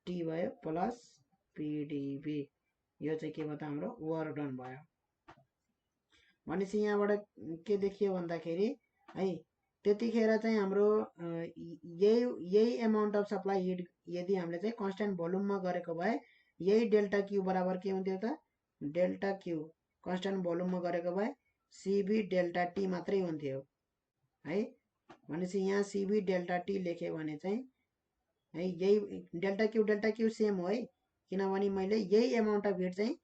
टी भयो प्लस पीडीभी यो चाहिँ के भयो त हाम्रो वर्क डन भयो। भनेपछि यहाँबाट के देखियो भन्दाखेरि है त्यतिखेर चाहिँ हाम्रो यही एमाउन्ट अफ सप्लाई हिट यदि हामीले चाहिँ कन्स्टेन्ट भोल्युममा गरेको भए यही डेल्टा क्यू बराबर के हुन्थ्यो त डेल्टा क्यू कन्स्टेन्ट भोल्युममा गरेको भए सिबी डेल्टा टी मात्रै हुन्थ्यो है। भनेपछि यहाँ सिबी डेल्टा टी लेख्यो भने चाहिँ है यही डेल्टा क्यू सेम हो है। किनभने मैले यही एमाउन्ट अफ हिट चाहिँ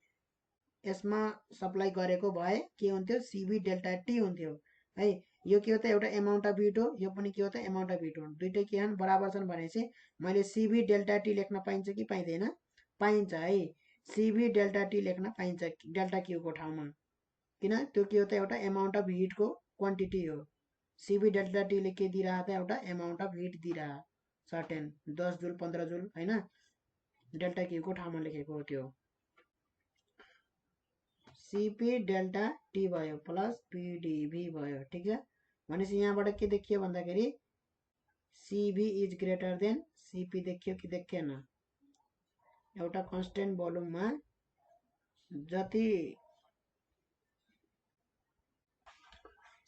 यसमा सप्लाई गरेको भए के हुन्थ्यो सिबी डेल्टा टी हुन्थ्यो है। यो के हो त एउटा एमाउन्ट अफ हिट हो। यो पनि के हो त एमाउन्ट अफ हिट हो। दुइटै के छन् बराबर छन् भनेपछि मैले सिबी डेल्टा टी लेख्न पाइन्छ कि पाइँदैन? पाइन्छ है। सिबी डेल्टा टी लेख्न पाइन्छ डेल्टा क्यूको ठाउँमा। किन त्यो के हो त एउटा एमाउन्ट अफ हिटको क्वान्टिटी हो। सिबी डेल्टा टीले के दिइरहेको त एउटा एमाउन्ट अफ हिट दिइरह सर्टेन 10 जुल 15 जुल हैन। डेल्टा क्यूको ठाउँमा लेखेको हो त्यो। सीपी डेल्टा टी भयो प्लस पीडीभी भयो। ठिक छ। भनेपछि यहाँबाट के देखियो भन्दाखेरि CB is greater than CP देखियो कि देखिएन? एउटा कन्स्टेन्ट भोल्युममा जति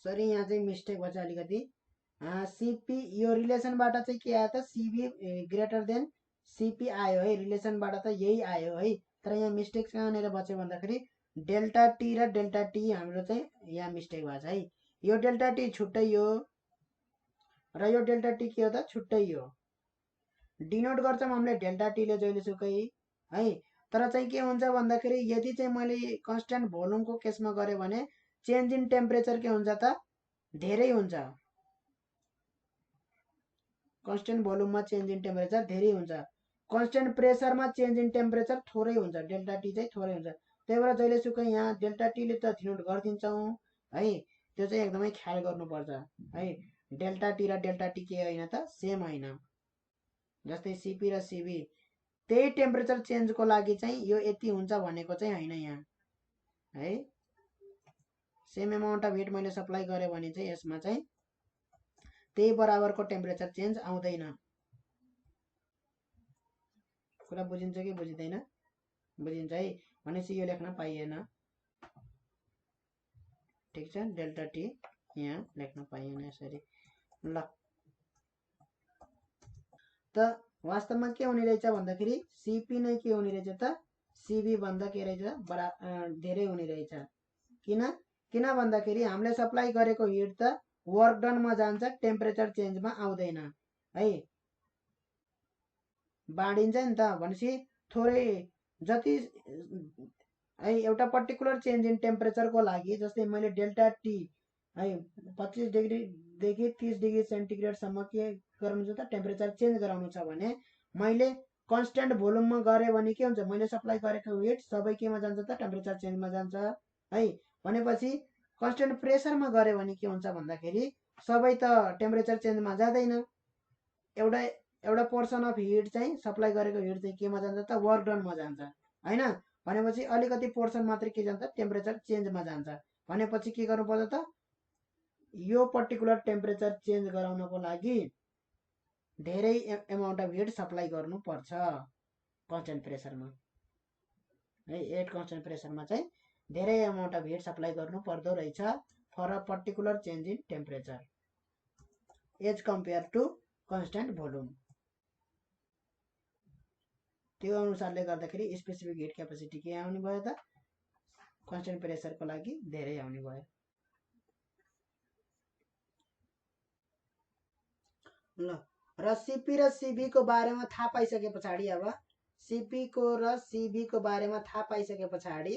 सरी यहाँ चाहिँ मिस्टेक भएछ अलिकति। सीपी यो रिलेसनबाट चाहिँ के आयो त सीबी ग्रेटर देन सीपी आयो है। रिलेसनबाट त यही आयो है। तर यहाँ मिस्टेक कहाँनिर बच्यो भन्दाखेरि डेल्टा टी र डेल्टा टी हाम्रो चाहिँ यहाँ मिस्टेक भएको छ है। यो डेल्टा टी छुट्टै हो र यो डेल्टा टी के हो त छुट्टै हो। डिनोट गर्छौँ हामीले डेल्टा टीले जहिलेसुकै है तर चाहिँ के हुन्छ भन्दाखेरि यदि चाहिँ मैले कन्स्ट्यान्ट भोल्युमको केसमा गरेँ भने चेन्ज इन टेम्परेचर के हुन्छ त धेरै हुन्छ। कन्स्ट्यान्ट भोल्युममा चेन्ज इन टेम्परेचर धेरै हुन्छ। कन्स्ट्यान्ट प्रेसरमा चेन्ज इन टेम्परेचर थोरै हुन्छ, डेल्टा टी चाहिँ थोरै हुन्छ। त्यही भएर जहिलेसुकै यहाँ डेल्टा टीले त डिनोट गरिदिन्छौँ है, त्यो चाहिँ एकदमै ख्याल गर्नुपर्छ है। डेल्टा टी र डेल्टा टी के होइन त सेम होइन। जस्तै सिपी र सिबी त्यही टेम्परेचर चेन्जको लागि चाहिँ यो यति हुन्छ भनेको चाहिँ होइन यहाँ है। सेम एमाउन्ट अफ हिट मैले सप्लाई गरेँ भने चाहिँ यसमा चाहिँ त्यही बराबरको टेम्परेचर चेन्ज आउँदैन। कुरा बुझिन्छ कि बुझिँदैन? बुझिन्छ है। भनेपछि यो लेख्न पाइएन, ठिक छ। डेल्टा टी यहाँ लेख्न पाइएन यसरी। ल त वास्तवमा के हुने रहेछ भन्दाखेरि सिपी नै के हुने रहेछ त सिबी भन्दा के रहेछ धेरै हुने रहेछ। किन भन्दाखेरि हामीले सप्लाई गरेको हिट त वर्क डनमा जान्छ, टेम्परेचर चेन्जमा आउँदैन है, बाँडिन्छ नि त। भनेपछि थोरै जति है एउटा पर्टिकुलर चेन्ज इन टेम्परेचरको लागि, जस्तै मैले डेल्टा टी है 25 डिग्रीदेखि 30 डिग्री सेन्टिग्रेडसम्म के गराउनु छ त टेम्परेचर चेन्ज गराउनु छ भने मैले कन्स्ट्यान्ट भोल्युममा गरेँ भने के हुन्छ, मैले सप्लाई गरेको हिट सबै केमा जान्छ त टेम्परेचर चेन्जमा जान्छ है। भनेपछि कन्स्ट्यान्ट प्रेसरमा गरेँ भने के हुन्छ भन्दाखेरि सबै त टेम्परेचर चेन्जमा जाँदैन, एउटा पोर्सन अफ हिट चाहिँ सप्लाई गरेको हिट चाहिँ केमा जान्छ त वर्क डनमा जान्छ होइन। भनेपछि अलिकति पोर्सन मात्रै के जान्छ टेम्परेचर चेन्जमा जान्छ। भनेपछि के गर्नुपर्छ त यो पर्टिकुलर टेम्परेचर चेन्ज गराउनको लागि धेरै एमाउन्ट अफ हिट सप्लाई गर्नुपर्छ कन्स्ट्यान्ट प्रेसरमा है। एट कन्स्ट्यान्ट प्रेसरमा चाहिँ धेरै एमाउन्ट अफ हिट सप्लाई गर्नु पर्दो रहेछ for a particular change in temperature as compare to constant volume. त्यो अनुसारले गर्दाखेरि स्पेसिफिक हिट क्यापेसिटी के आउने भयो त कन्स्ट्यान्ट प्रेसरको लागि धेरै आउने भयो। ल र सिपी र सिबीको बारेमा थाहा पाइसके पछाडि, अब सिपीको र सिबीको बारेमा थाहा पाइसके पछाडि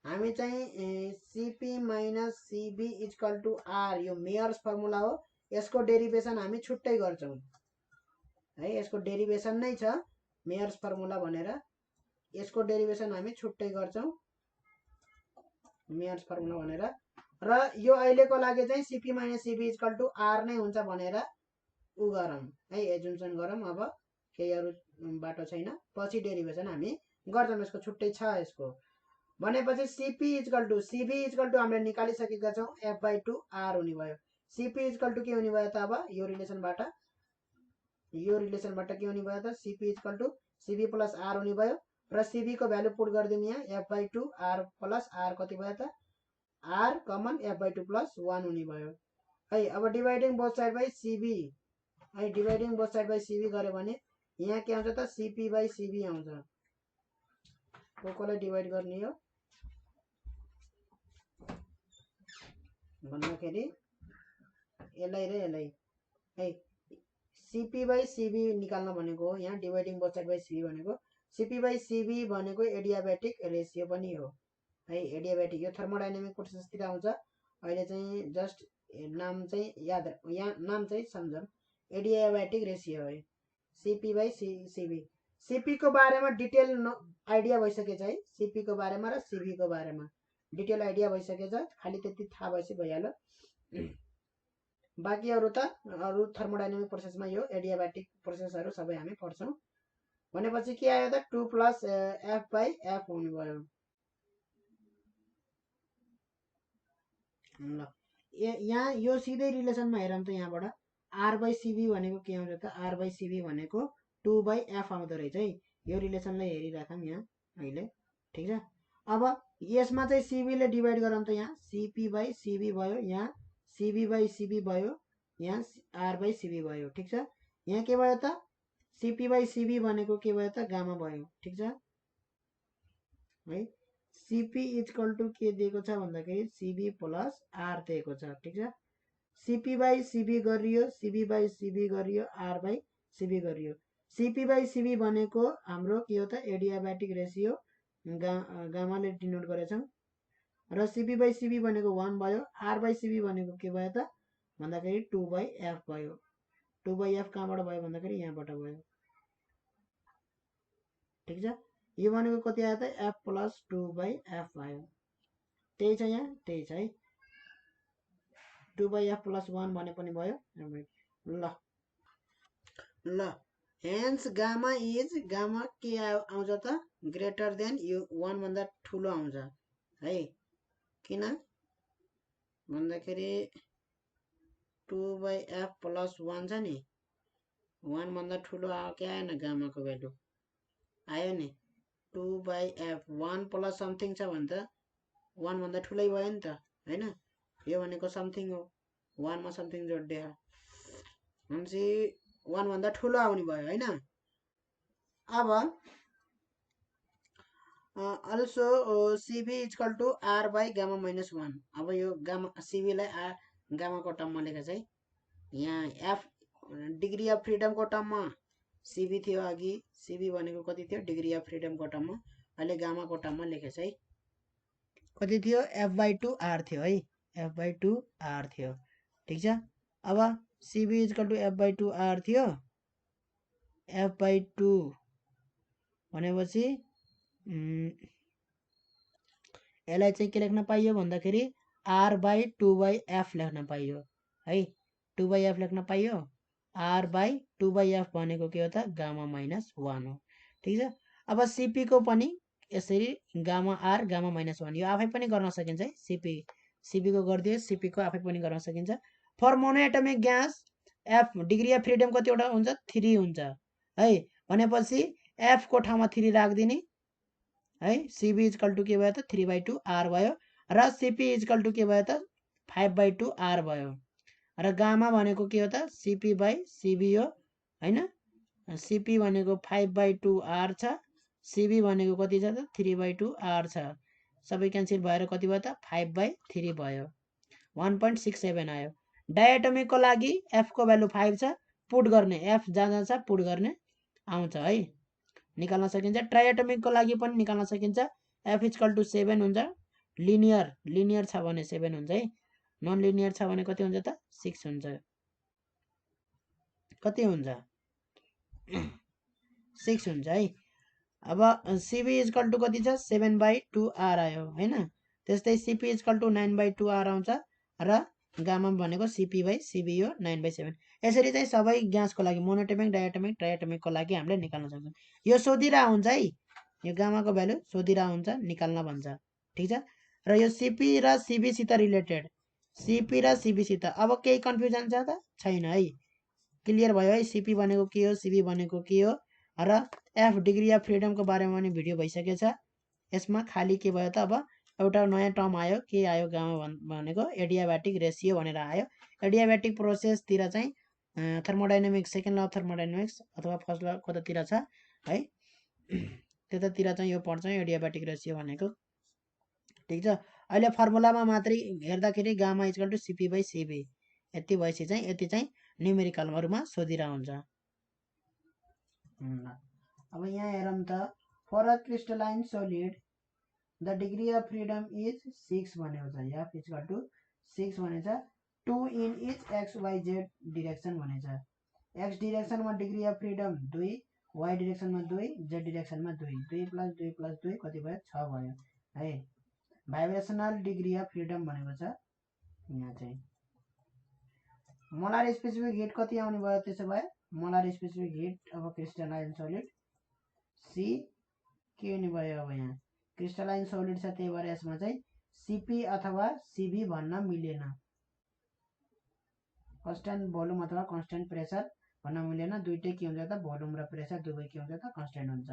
हामी चाहिँ CP minus CV equal to R, यो मेयर्स फर्मुला हो, यसको डेरिभेसन हामी छुट्टै गर्छौँ है। यसको डेरिभेसन नै छ मेयर्स फर्मुला भनेर, यसको डेरिभेसन हामी छुट्टै गर्छौँ मेयर्स फर्मुला भनेर। र यो अहिलेको लागि चाहिँ CP minus CV equal to R नै हुन्छ भनेर उ गरौँ है, एजुम्सन गरौँ। अब केही अरू बाटो छैन, पछि डेरिभेसन हामी गर्छौँ, यसको छुट्टै छ यसको। भनेपछि CP equal to CV equal to हामीले निकालिसकेका छौँ, एफ बाई टू आर हुने भयो। सिपी इक्वल टु के हुने भयो त अब यो रिलेसनबाट के हुने भयो त CP equal to CV plus R हुने भयो। र सिबीको भ्यालु पुट गरिदिउँ यहाँ, f by two R plus R कति भयो त R common f by two plus 1 हुने भयो है। अब dividing both side by CV है, dividing both side by CV गऱ्यो भने यहाँ के आउँछ त सिपी बाई सिबी आउँछ। कसलाई डिभाइड गर्ने हो भन्दाखेरि यसलाई र यसलाई है, सिपी बाई सिबी निकाल्न भनेको हो यहाँ। डिभाइडिङ बोथ साइड बाई सिबी भनेको सिपी बाई सिबी भनेको एडियाबेटिक रेसियो पनि हो है। एडियाबेटिक यो थर्मोडाइनामिक प्रोसेसतिर आउँछ। अहिले चाहिँ जस्ट नाम चाहिँ याद, यहाँ नाम चाहिँ सम्झौँ, एडियाबेटिक रेसियो है सिपी बाई सिबी। सिपीको बारेमा डिटेल आइडिया भइसकेछ है, सिपीको बारेमा र सिबीको बारेमा डिटेल आइडिया भइसकेछ, खालि त्यति थाहा भएपछि भइहाल्यो। बाँकी अरू त अरू थर्मोडाइनामिक प्रोसेसमा यो एडियाबेटिक प्रोसेसहरू सबै हामी पढ्छौँ। भनेपछि के आयो त 2 प्लस एफ बाई एफ हुने भयो। ल यहाँ यो सिधै रिलेसनमा हेरौँ त, यहाँबाट आर बाई सिबी भनेको के आउँछ त आर बाई सिबी भनेको 2 बाई एफ आउँदो रहेछ है। यो रिलेसनलाई हेरिराखौँ यहाँ अहिले, ठिक छ। अब यसमा चाहिँ सिबीले डिभाइड गरौँ त, यहाँ सिपी बाई सिबी भयो, यहाँ सिबी बाई सिबी भयो, यहाँ आर बाई सिबी भयो, ठिक छ। यहाँ के भयो त सिपी बाई सिबी भनेको के भयो त गामा भयो, ठिक छ है। सिपी इक्वल टु के दिएको छ भन्दाखेरि सिबी प्लस आर दिएको छ, ठिक छ। सिपी बाई सिबी गरियो, सिबी बाई सिबी गरियो, आर बाई सिबी गरियो। सिपी बाई सिबी भनेको हाम्रो के हो त एडियाबेटिक रेसियो गामाले डिनोट गरेछौँ र सिपी बाई सिबी भनेको 1 भयो। आर बाई सिबी भनेको के भयो त भन्दाखेरि 2/f भयो। 2/f कहाँबाट भयो भन्दाखेरि यहाँबाट भयो। ठिक छ, यो भनेको कति आयो त f प्लस 2/f भयो। त्यही छ यहाँ, त्यही छ है। 2/f प्लस 1 भने पनि भयो। ल ल हेन्स गामा इज गामा के आउँछ त ग्रेटर देन यो 1 भन्दा ठुलो आउँछ है। किन भन्दाखेरि 2/f प्लस 1 छ नि, 1 भन्दा ठुलो के आएन गामाको भ्यालु आयो नि। 2/f 1 प्लस समथिङ छ भने त 1 भन्दा ठुलै भयो नि त हैन। यो भनेको समथिङ हो, 1 मा समथिङ जोड्दे भनेपछि 1 भन्दा ठुलो आउने भयो हैन। अब also CV equal to R by gamma minus 1। अब यो गामा सिबीलाई गामाको टर्ममा लेखेको छ है। यहाँ एफ डिग्री अफ फ्रिडमको टर्ममा सिबी थियो अघि, सिबी भनेको कति थियो डिग्री अफ फ्रिडमको टर्ममा, अहिले गामाको टर्ममा लेखेको छ है। कति थियो f/2 r थियो है, f/2 r थियो। ठिक छ, अब सिबी इक्वल टु f/2 r थियो। f/2 भनेपछि यसलाई चाहिँ के लेख्न पाइयो भन्दाखेरि r/2/f लेख्न पाइयो है। 2/f लेख्न पाइयो। r/2/f भनेको के हो त गामा माइनस 1 हो। ठिक छ, अब सिपी को पनि यसरी गामा आर गामा माइनस 1 यो आफै पनि गर्न सकिन्छ है। सिपी को गरिदियो, सिपी को आफै पनि गर्न सकिन्छ। For monoatomic gas f degree of freedom कतिवटा हुन्छ 3 हुन्छ है। भनेपछि एफ को ठाउँमा 3 राखिदिने है। सिबी इक्वल टु के भयो त 3/2 r भयो र सिपी इक्वल टु के भयो त 5/2 r भयो र गामा भनेको के हो त सिपी बाई सिबी हो हैन। सिपी भनेको 5/2 r छ, सिबी भनेको कति छ त 3/2 r छ। सबै क्यान्सल भएर कति भयो त 5/3 भयो, 1.67 आयो। डायटोमिक को लागि f को भ्यालु 5 छ, पुट गर्ने f जहाँ जहाँ छ पुट गर्ने आउँछ है, निकाल्न सकिन्छ। ट्राइएटोमिक को लागि पनि निकाल्न सकिन्छ। f इक्वल टु 7 हुन्छ। लिनियर छ भने 7 हुन्छ है, नन लिनियर छ भने कति हुन्छ त 6 हुन्छ। कति हुन्छ 6 हुन्छ है। अब सिबी इक्वल टु कति छ 7/2 r आयो हैन। त्यस्तै सिपी इक्वल टु 9/2 r आउँछ र गामा भनेको सिपी बाई सिबी हो 9/7। यसरी चाहिँ सबै ग्यासको लागि मोनोटोमिक डायटोमिक ट्राइएटोमिकको लागि हामीले निकाल्न सक्छौँ। यो सोधिरा हुन्छ है, यो गामाको भ्यालु सोधिरा हुन्छ, निकाल्न भन्छ। ठिक छ, र यो सिपी र सिबी सित रिलेटेड, सिपी र सिबी सित अब केही कन्फ्युजन छ त छैन है, क्लियर भयो है। सिपी भनेको के हो, सिबी भनेको के हो र एफ डिग्री अफ फ्रिडमको बारेमा पनि भिडियो भइसकेछ। यसमा खाली के भयो त अब एउटा नयाँ टर्म आयो, के आयो गामा भनेको एडियाब्याटिक रेसियो भनेर आयो। एडियाब्याटिक प्रोसेसतिर चाहिँ thermodynamics second law of thermodynamics अथवा फर्स्ट ल कतातिर छ है, त्यतातिर चाहिँ यो पढ्छ एडियाब्याटिक रेसियो भनेको। ठिक छ, अहिले फर्मुलामा मात्रै हेर्दाखेरि gamma equal to CP by CV यति भएपछि चाहिँ यति चाहिँ न्युमेरिकलहरुमा सोधिरा हुन्छ। अब यहाँ हेरौँ त for a crystalline solid the degree of freedom is 6 भनेको छ। एफ इक्वल टु 6 भनेछ 2 in each X Y Z direction भनेछ। एक्स डिरेक्सनमा डिग्री अफ फ्रिडम 2, वाई डिरेक्सनमा 2, जेड डिरेक्सनमा 2, 2 प्लस 2 प्लस 2 कति भयो 6 भयो है। भाइब्रेसनल डिग्री अफ फ्रिडम भनेको छ यहाँ चाहिँ। मोलार स्पेसिफिक हिट कति आउने भयो त्यसो भए मोलार स्पेसिफिक हिट अब क्रिस्टलाइन सोलिड सी के हुने भयो। अब यहाँ क्रिस्टलाइन सोलिड छ त्यही भएर यसमा चाहिँ सिपी अथवा सिबी भन्न मिलेन, कन्स्टेन्ट भोल्युम अथवा कन्स्टेन्ट प्रेसर भन्न मिलेन। दुईटै के हुन्छ त भोल्युम र प्रेसर दुवै के हुन्छ त कन्स्टेन्ट हुन्छ।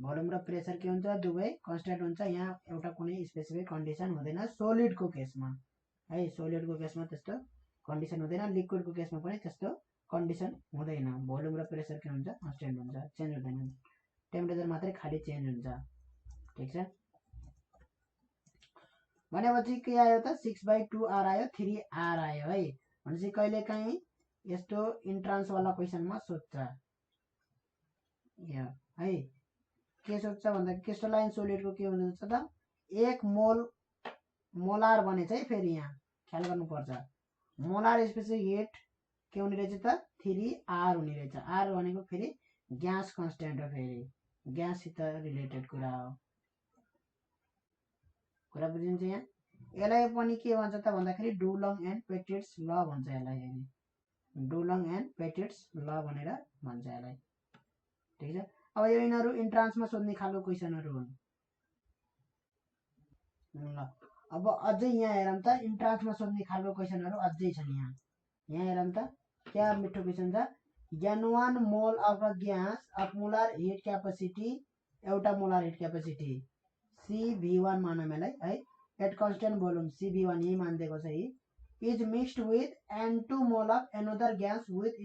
भोल्युम र प्रेसर के हुन्छ दुवै कन्स्टेन्ट हुन्छ। यहाँ एउटा कुनै स्पेसिफिक कन्डिसन हुँदैन सोलिडको केसमा है, सोलिडको केसमा त्यस्तो कन्डिसन हुँदैन, लिक्विडको केसमा पनि त्यस्तो कन्डिसन हुँदैन। भोल्युम र प्रेसर के हुन्छ कन्स्टेन्ट हुन्छ, चेन्ज हुँदैन, टेम्परेचर मात्रै खाली चेन्ज हुन्छ। ठिक छ, भनेपछि के आयो त 6/2 r आयो, 3 r आयो है। भनेपछि कहिलेकाहीँ यस्तो इन्ट्रान्स वाला क्वेसनमा सोध्छ है के सोध्छ भन्दा क्रिस्टलाइन सोलिडको के हुन्छ त 1 मोलार भने चाहिँ फेरि यहाँ ख्याल गर्नुपर्छ मोलार स्पेसिफिक हिट के हुने रहेछ त 3R हुने रहेछ R भनेको फेरि ग्यास कन्स्टेन्ट हो फेरि ग्याससित रिलेटेड कुरा हो कुरा बुझिन्छ यहाँ यसलाई पनि के भन्छ त भन्दाखेरि डुलङ एन्ड पेटिट्स ल भन्छ यसलाई हेरि डुलङ एन्ड पेटिट्स ल भनेर भन्छ यसलाई ठीक छ अब यो यिनीहरू इन्ट्रान्समा सोध्ने खालको क्वेसनहरू हुन् ल अब अझै यहाँ हेरौँ त इन्ट्रान्समा सोध्ने खालको क्वेसनहरू अझै छन् यहाँ हेरौँ त क्या मिठो क्वेसन छ N1 mole of a gas of molar heat capacity एउटा मोलार हिट क्यापेसिटी CV1 मानौँ यसलाई है एट कन्स्टेन्ट भोल्युम CV1 यही मानिदिएको छ is mixed with N2 mole of another gas with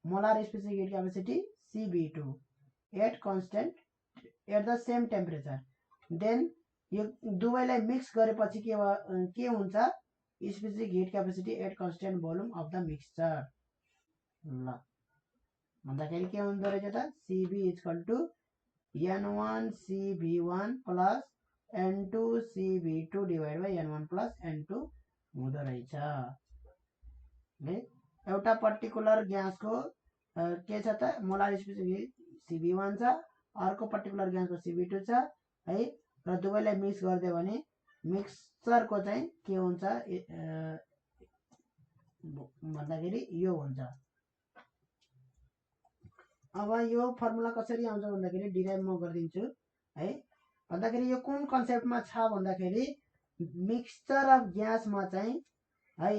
molar specific heat capacity CV2 at constant at the same temperature then यो दुवैलाई mix गरेपछि के हुन्छ specific heat capacity at constant volume of the mixture ल भन्दाखेरि के हुँदो रहेछ त CV equal to N1 CV1 plus N2 CV2 divide by N1 plus N2 हुँदो रहेछ है एउटा पर्टिकुलर ग्यासको के छ त मोलार स्पेसिफिक CV1 छ अर्को पर्टिकुलर ग्यासको CV2 छ है र दुवैलाई मिक्स गरिदियो भने मिक्सचरको चाहिँ के हुन्छ भन्दाखेरि यो हुन्छ अब यो फर्मुला कसरी आउँछ भन्दाखेरि डिराइभ म गरिदिन्छु है भन्दाखेरि यो कुन कन्सेप्टमा छ भन्दाखेरि मिक्सचर अफ ग्यासमा चाहिँ है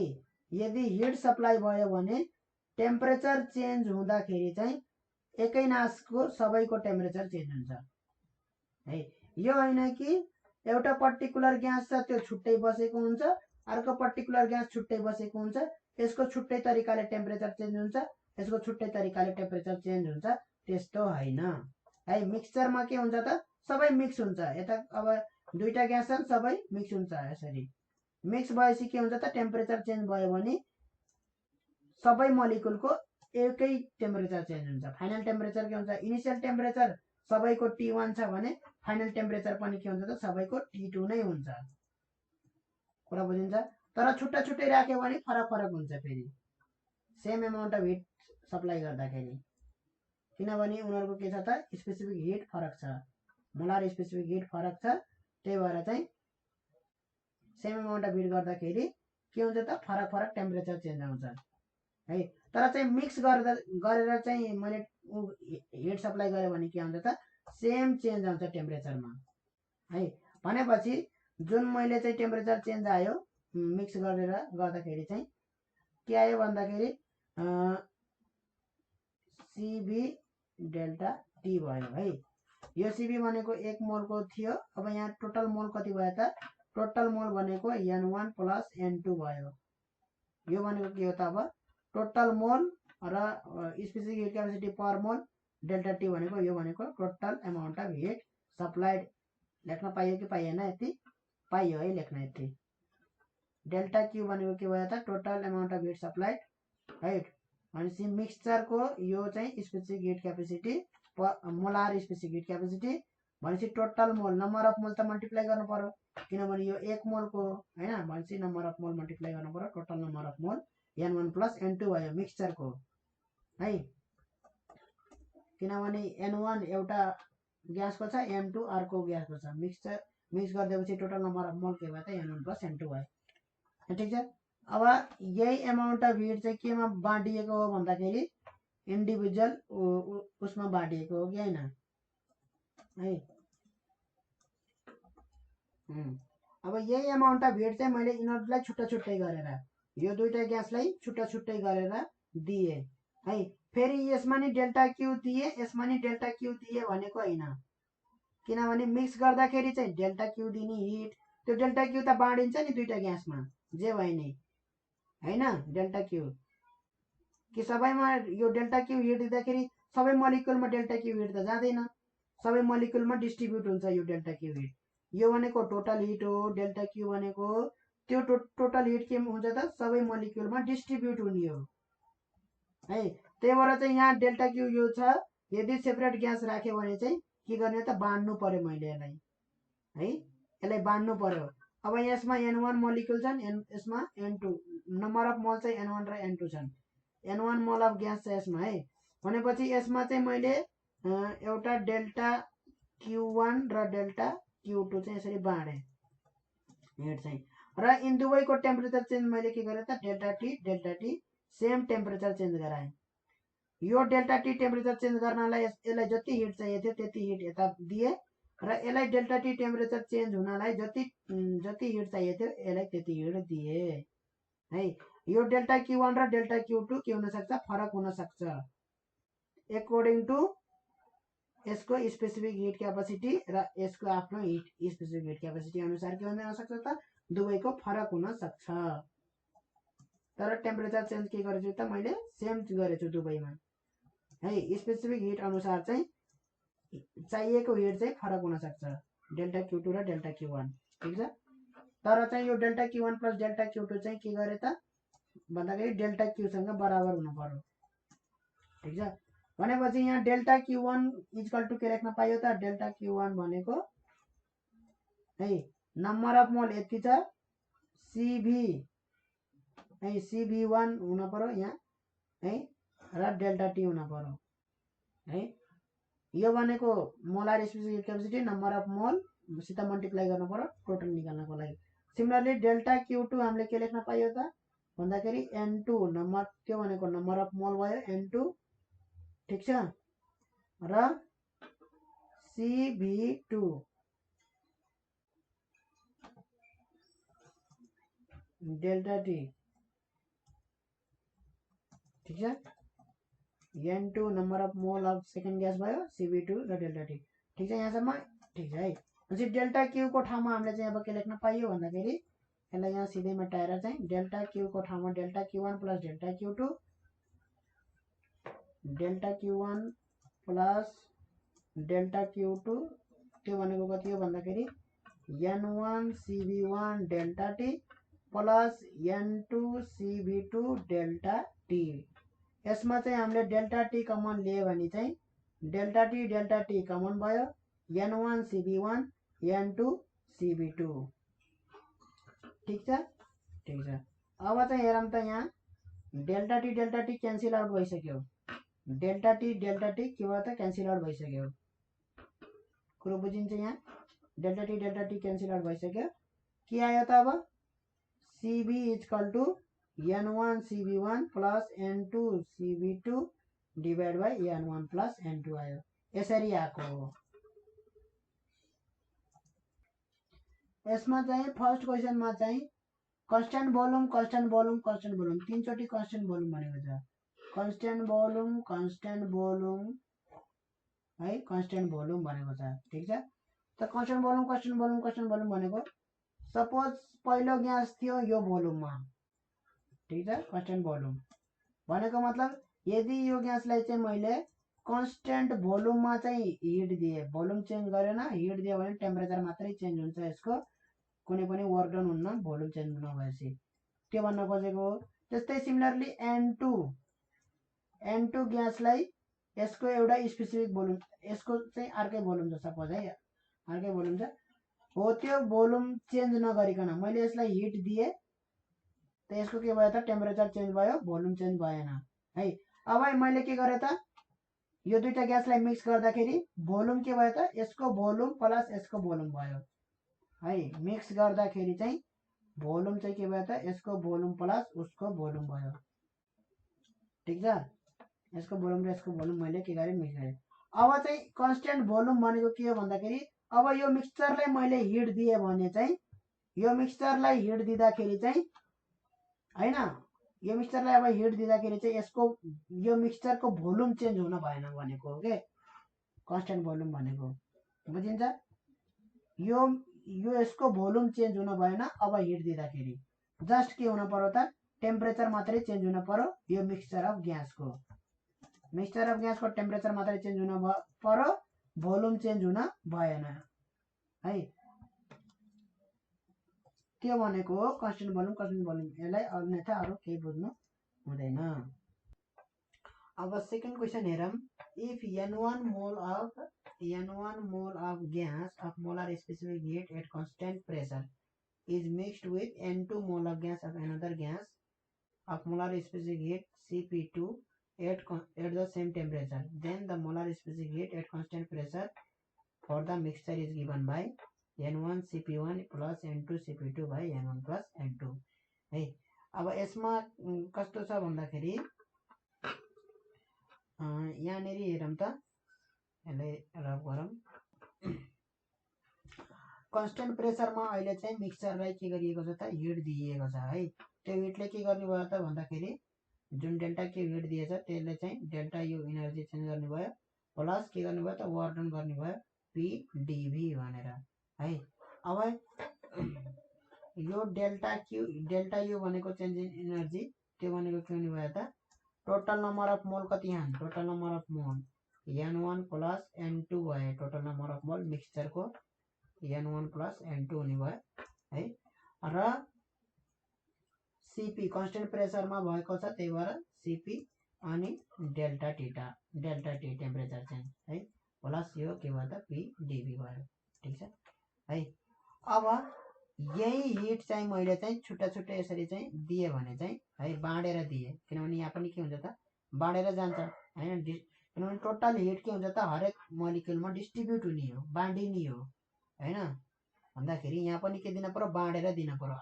यदि हिट सप्लाई भयो भने टेम्परेचर चेन्ज हुँदाखेरि चाहिँ एकै नासको सबैको टेम्परेचर चेन्ज हुन्छ है यो होइन कि एउटा पर्टिकुलर ग्यास छ त्यो छुट्टै बसेको हुन्छ अर्को पर्टिकुलर ग्यास छुट्टै बसेको हुन्छ यसको छुट्टै तरिकाले टेम्परेचर चेन्ज हुन्छ यसको छुट्टै तरिकाले टेम्परेचर चेन्ज हुन्छ त्यस्तो होइन है मिक्सचरमा के हुन्छ त सबै मिक्स हुन्छ यता अब दुईटा ग्यास छन् सबै मिक्स हुन्छ यसरी मिक्स भएपछि के हुन्छ त टेम्परेचर चेन्ज भयो भने सबै मोलिकुलको एकै टेम्परेचर चेन्ज हुन्छ फाइनल टेम्परेचर के हुन्छ इनिशियल टेम्परेचर सबैको T1 छ भने फाइनल टेम्परेचर पनि के हुन्छ त सबैको T2 नै हुन्छ कुरा बुझिन्छ तर छुट्टा छुट्टै राख्यो भने फरक फरक हुन्छ फेरि same amount of heat supply गर्दाखेरि किनभने उनीहरूको के छ त स्पेसिफिक हिट फरक छ मोलार स्पेसिफिक हिट फरक छ त्यही भएर चाहिँ सेम अमाउन्ट अफ हिट गर्दाखेरि के हुन्छ त फरक फरक टेम्परेचर चेन्ज आउँछ है तर चाहिँ मिक्स गरेर चाहिँ मैले हिट सप्लाई गरेँ भने के हुन्छ त सेम चेन्ज आउँछ टेम्परेचरमा है भनेपछि जुन मैले चाहिँ टेम्परेचर चेन्ज आयो मिक्स गरेर गर्दाखेरि चाहिँ के आयो भन्दाखेरि CV डेल्टा T भयो है यो CV भनेको 1 मोलको थियो अब यहाँ टोटल मोल कति भयो त टोटल मोल भनेको N1 प्लस N2 भयो यो भनेको के हो त अब टोटल मोल र स्पेसिफिक हिट क्यापेसिटी पर मोल डेल्टा T भनेको यो भनेको total amount of heat supplied लेख्न पाइयो कि पाइएन यति पाइयो है लेख्न यति डेल्टा Q भनेको के भयो त total amount of heat supplied है भनेपछि मिक्सचरको यो चाहिँ specific heat capacity molar specific heat capacity भनेपछि total mole number of mole त मल्टिप्लाई गर्नु पर्यो किनभने यो 1 मोलको हैन भनेपछि नम्बर अफ मोल मल्टिप्लाई गर्नु पर्यो टोटल नम्बर अफ मोल N1 प्लस N2 भयो मिक्सचरको है किनभने N1 एउटा ग्यासको छ M2 अर्को ग्यासको छ मिक्स गरिदिएपछि टोटल नम्बर अफ मोल के भयो त N1 प्लस N2 भयो ठीक छ अब यही अमाउन्ट अफ हिट चाहिँ केमा बाँडिएको हो भन्दाखेरि इन्डिभिजुअल उसमा बाँडिएको हो कि हैन है अब यही अमाउन्ट अफ हिट चाहिँ मैले यिनीहरूलाई छुट्टा छुट्टै गरेर यो दुईटा ग्यासलाई छुट्टा छुट्टै गरेर दिए है फेरि यसमा नि डेल्टा Q दिए यसमा नि डेल्टा Q दिए भनेको हैन किनभने मिक्स गर्दाखेरि चाहिँ डेल्टा Q दिने हिट त्यो डेल्टा Q त बाँडिन्छ नि दुईटा ग्यासमा जे भए नि हैन डेल्टा Q कि सबैमा यो डेल्टा Q हिट दिँदाखेरि सबै मोलिकुलमा डेल्टा Q हिट त जाँदैन सबै मोलिकुलमा डिस्ट्रिब्युट हुन्छ यो डेल्टा Q हिट यो भनेको टोटल हिट हो डेल्टा Q भनेको त्यो टोटल हिट के हुन्छ त सबै मोलिकुलमा डिस्ट्रिब्युट हुने हो है त्यही भएर चाहिँ यहाँ डेल्टा Q यो छ यदि सेपरेट ग्यास राख्यो भने चाहिँ के गर्ने त बाँड्नु पर्यो मैले यसलाई है, यसलाई बाँड्नु पर्यो। अब यसमा N1 मोलिक्युल छन्, यसमा N2, नम्बर अफ मोल चाहिँ N1 र N2 छन्, N1 मोल अफ ग्यास छ यसमा है। भनेपछि यसमा चाहिँ मैले एउटा डेल्टा Q1 र डेल्टा Q2 चाहिँ यसरी बाँडेँ हिट चाहिँ, र यिन दुवैको टेम्परेचर चेन्ज मैले के गरेँ त delta T same temperature change गराएँ। यो डेल्टा टी टेम्परेचर चेन्ज गर्नलाई यसलाई जति हिट चाहिएको थियो त्यति हिट यता दिए, र यसलाई डेल्टा टी टेम्परेचर चेन्ज हुनलाई जति हिट चाहिएको थियो यसलाई त्यति हिट दिए है। यो डेल्टा Q1 र डेल्टा Q2 के हुन सक्छ, फरक हुन सक्छ अकॉर्डिङ टु यसको स्पेसिफिक हिट क्यापेसिटी र यसको आफ्नो हिट स्पेसिफिक हिट क्यापेसिटी अनुसार के हुन सक्छ त दुवैको फरक हुन सक्छ। तर टेम्परेचर चेन्ज के गरेछु त मैले सेम गरेछु दुवैमा है। स्पेसिफिक हिट अनुसार चाहिँ चाहिएको हिट चाहिँ फरक हुन सक्छ डेल्टा Q2 र डेल्टा Q1, ठीक छ। तर चाहिँ यो delta Q1 plus delta Q2 चाहिँ के गरे त भन्दाखेरि डेल्टा Q सँग बराबर हुनु पर्यो, ठीक छ। भनेपछि यहाँ डेल्टा Q1 इक्वल टु के लेख्न पाइयो त, डेल्टा Q1 भनेको है नम्बर अफ मोल यति छ CV है, CV1 हुन पर्यो यहाँ है, र डेल्टा टी हुन पर्यो है। यो भनेको molar specific capacity number of मोल सित मल्टिप्लाई गर्नु पर्यो टोटल निकाल्नको लागि। सिमिलरली डेल्टा Q2 हामीले के लेख्न पाइयो त भन्दाखेरि N2 नम्बर, त्यो भनेको नम्बर अफ मोल भयो N2, ठीक छ, र CV2 डेल्टा टी, ठीक छ। N2 number of mole of second gas भयो, CV2 र डेल्टा टी, ठीक छ यहाँसम्म, ठीक छ है। पछि डेल्टा Q को ठाउँमा हामीले चाहिँ अब के लेख्न पाइयो भन्दाखेरि यसलाई यहाँ सिधै मेटाएर चाहिँ डेल्टा Q को ठाउँमा delta Q1 plus delta Q2, delta Q1 plus delta Q2 त्यो भनेको कति हो भन्दाखेरि N1 CV1 delta T plus N2 CV2 delta T. यसमा चाहिँ हामीले डेल्टा टी कमन लिए भने चाहिँ डेल्टा टी कमन भयो, N1 CV1 N2 CV2, ठीक छ, ठीक छ। अब चाहिँ हेरौँ त यहाँ डेल्टा टी क्यान्सल आउट भइसक्यो, डेल्टा टी के भयो त क्यान्सल आउट भइसक्यो, कुरो बुझिन्छ यहाँ। डेल्टा टी क्यान्सल आउट भइसक्यो, के आयो त अब CV equal to N1 CV1 plus N2 CV2 divide by N1 plus N2 आयो, यसरी आएको हो। यसमा चाहिँ फर्स्ट क्वेसनमा चाहिँ कन्स्टेन्ट भोल्युम तीनचोटि कन्स्टेन्ट भोल्युम भनेको छ, कन्स्टेन्ट भोल्युम है, कन्स्टेन्ट भोल्युम भनेको छ, ठीक छ। त कन्स्टेन्ट भोल्युम भनेको सपोज पहिलो ग्यास थियो यो भोल्युममा, ठीक छ। कन्स्टेन्ट भोल्युम भनेको मतलब यदि यो ग्यासलाई चाहिँ मैले कन्स्टेन्ट भोल्युममा चाहिँ हिट दिए, भोल्युम चेन्ज गरेन, हिट दियो भने टेम्परेचर मात्रै चेन्ज हुन्छ, यसको कुनै पनि वर्क डन हुन्न भोल्युम चेन्ज नभएपछि, त्यो भन्न खोजेको हो। त्यस्तै सिमिलरली N2 ग्यासलाई यसको एउटा स्पेसिफिक भोल्युम, यसको चाहिँ अर्कै भोल्युम छ सपोज है, अर्कै भोल्युम छ हो, त्यो भोल्युम चेन्ज नगरिकन मैले यसलाई हिट दिए त यसको के भयो त टेम्परेचर चेन्ज भयो, भोल्युम चेन्ज भएन है। अब मैले के गरेँ त यो दुईटा ग्यासलाई मिक्स गर्दाखेरि भोल्युम के भयो त यसको भोल्युम प्लस यसको भोल्युम भयो है, मिक्स गर्दाखेरि चाहिँ भोल्युम चाहिँ के भयो त यसको भोल्युम प्लस उसको भोल्युम भयो, ठीक छ। यसको भोल्युम र यसको भोल्युम मैले के गरेँ मिक्स गरेँ। अब चाहिँ कन्स्टेन्ट भोल्युम भनेको के हो भन्दाखेरि अब यो मिक्सचरलाई मैले हिट दिए भने चाहिँ यो मिक्सचरलाई हिट दिँदाखेरि चाहिँ हैन, यो मिक्सचरलाई अब हिट दिँदाखेरि चाहिँ यसको यो मिक्सचरको भोल्युम चेन्ज हुन भएन भनेको हो के कन्स्टेन्ट भोल्युम भनेको, बुझिन्छ। यो यसको भोल्युम चेन्ज हुन भएन, अब हिट दिँदाखेरि जस्ट के हुन पर्यो त टेम्परेचर मात्रै चेन्ज हुन पर्यो, यो मिक्सचर अफ ग्यासको टेम्परेचर मात्रै चेन्ज हुन पर्यो, भोल्युम चेन्ज हुन भएन है, त्यो भनेको हो कन्स्टेन्ट भोल्युम। यसलाई अन्यथा अरू केही बुझ्नु हुँदैन। अब सेकेन्ड क्वेसन हेरौँ, if N1 mole of N1 mole of gas of molar specific heat at constant pressure is mixed with N2 mole of gas of another gas of molar specific heat Cp2 at the same temperature, then the molar specific heat at constant pressure for the mixture is given by N1 Cp1 plus N2 Cp2 by N1 plus N2 है। अब यसमा कस्तो छ भन्दाखेरि यहाँनेरि हेरौँ त, यसलाई रब गरौँ। कन्स्टेन्ट प्रेसरमा अहिले चाहिँ मिक्सचरलाई के गरिएको छ त, हिट दिइएको छ है। त्यो हिटले के गर्ने भयो त भन्दाखेरि जुन डेल्टा क्यू हिट दिएछ त्यसले चाहिँ डेल्टा यू इनर्जी चेन्ज गर्ने भयो प्लस के गर्ने भयो त वर्क डन गर्ने भयो पीडीभी भनेर है। अब यो डेल्टा यू भनेको चेन्ज इन एनर्जी, त्यो भनेको के हुने भयो त टोटल नम्बर अफ मोल कति यहाँ, टोटल नम्बर अफ मोल N1 प्लस N2 भयो, टोटल नम्बर अफ मोल मिक्सचरको N1 प्लस N2 हुने भयो है। र सीपी कन्स्टेन्ट प्रेसरमा भएको छ, त्यही भएर सीपी अनि डेल्टा टी टेम्परेचर चेन्ज है प्लस यो के भयो त पीडीभी भयो। ठीक छ है। अब यही हिट चाहिँ मैले चाहिँ छुट्टा छुट्टै यसरी चाहिँ दिए भने चाहिँ है बाँडेर दिए, किनभने यहाँ पनि के हुन्छ त बाँडेर जान्छ हैन। किनभने टोटल हिट के हुन्छ त हरेक मोलिक्युलमा डिस्ट्रिब्युट हुने हो, बाँडिने हो हैन। भन्दाखेरि यहाँ पनि के दिन पर्यो, बाँडेर दिन पर्यो।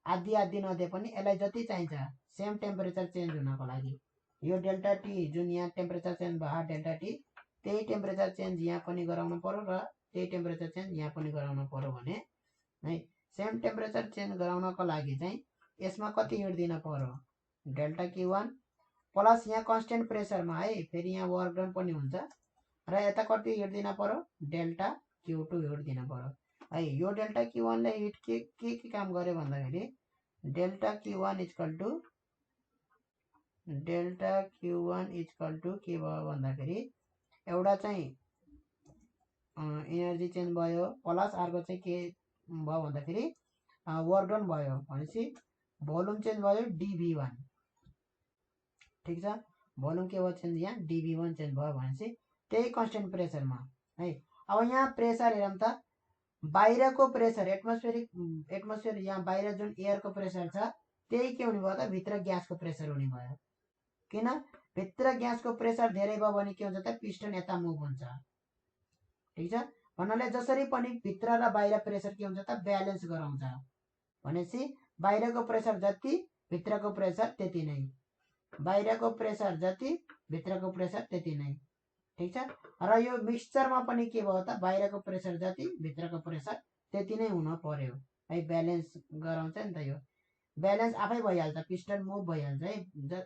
आधी आधी नदिए पनि यसलाई जति चाहिन्छ सेम टेम्परेचर चेन्ज हुनको लागि यो डेल्टा टी जुन यहाँ टेम्परेचर चेन्ज भयो डेल्टा टी, त्यही टेम्परेचर चेन्ज यहाँ पनि गराउनु पर्यो र त्यही टेम्परेचर चेन्ज यहाँ पनि गराउनु पर्यो भने है। सेम टेम्परेचर चेन्ज गराउनको लागि चाहिँ यसमा कति हिट दिन पर्यो, डेल्टा Q1 प्लस यहाँ कन्स्टेन्ट प्रेसरमा है फेरि यहाँ वर्क डन पनि हुन्छ र यता कति हिट दिन पर्यो, डेल्टा Q2 हिट दिन पर्यो है। यो डेल्टा Q1 ले हिट के काम गर्यो भन्दाखेरि डेल्टा Q1 इक्वल टु के भयो भन्दाखेरि एउटा चाहिँ एनर्जी चेन्ज भयो प्लस अर्को चाहिँ के भयो भन्दाखेरि वर्क डन भयो भनेपछि भोल्युम चेन्ज भयो dV1। ठीक छ, भोल्युम के भयो चेन्ज, यहाँ dV1 चेन्ज भयो भनेपछि त्यही कन्स्टेन्ट प्रेसरमा है। अब यहाँ प्रेसर हेरौँ त, बाहिरको प्रेसर एटमोस्फियर यहाँ बाहिर जुन एयरको प्रेसर छ त्यही के हुने भयो त भित्र ग्यासको प्रेसर हुने भयो। किन भित्र ग्यासको प्रेसर धेरै भयो भने के हुन्छ त पिस्टन यता मुभ हुन्छ। ठीक छ, भन्नाले जसरी पनि भित्र र बाहिर प्रेसर के हुन्छ त ब्यालेन्स गराउँछ भनेपछि बाहिरको प्रेसर जति भित्रको प्रेसर त्यति नै, बाहिरको प्रेसर जति भित्रको प्रेसर त्यति नै। ठीक छ, र यो मिक्सचरमा पनि के भयो त बाहिरको प्रेसर जति भित्रको प्रेसर त्यति नै हुन पर्यो है, ब्यालेन्स गराउँछ नि त। यो ब्यालेन्स आफै भइहाल्छ, पिस्टन मुभ भइहाल्छ है।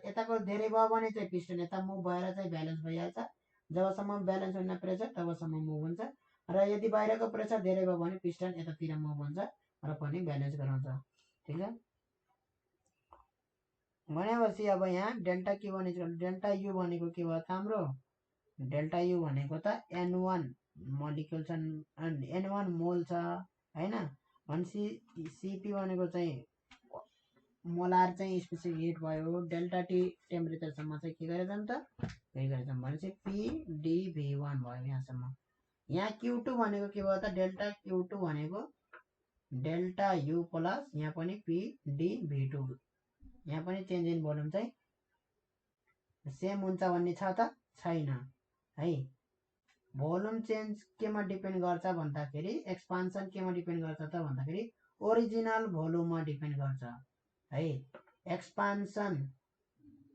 यताको धेरै भयो भने चाहिँ पिस्टन यता मुभ भएर चाहिँ ब्यालेन्स भइहाल्छ, जबसम्म ब्यालेन्स हुने प्रेसर तबसम्म मुभ हुन्छ। र यदि बाहिरको प्रेसर धेरै भयो भने पिस्टन यतातिर मुभ हुन्छ र पनि ब्यालेन्स गराउँछ। ठीक छ, भनेपछि अब यहाँ डेल्टा Q1 डेल्टा यु भनेको के भयो त हाम्रो, डेल्टा यु भनेको त N1 मोलिक्युल छ, N1 मोल छ हैन। भनेपछि सीपी भनेको चाहिँ मोलार चाहिँ स्पेसिफिक हिट भयो, डेल्टा टी टेम्परेचरसम्म चाहिँ के गरेर जान्छ फेरि गरेर जान्छ भनेपछि पीडीभी1 भयो यहाँसम्म। यहाँ Q2 भनेको के भयो त, डेल्टा Q2 भनेको डेल्टा यु प्लस यहाँ पनि पीडीभी2, यहाँ पनि चेन्ज इन भोल्युम चाहिँ सेम हुन्छ भन्ने छ त छैन है। भोल्युम चेन्ज केमा डिपेन्ड गर्छ भन्दाखेरि एक्सपान्सन केमा डिपेन्ड गर्छ त भन्दाखेरि ओरिजिनल भोल्युममा डिपेन्ड गर्छ है। Expansion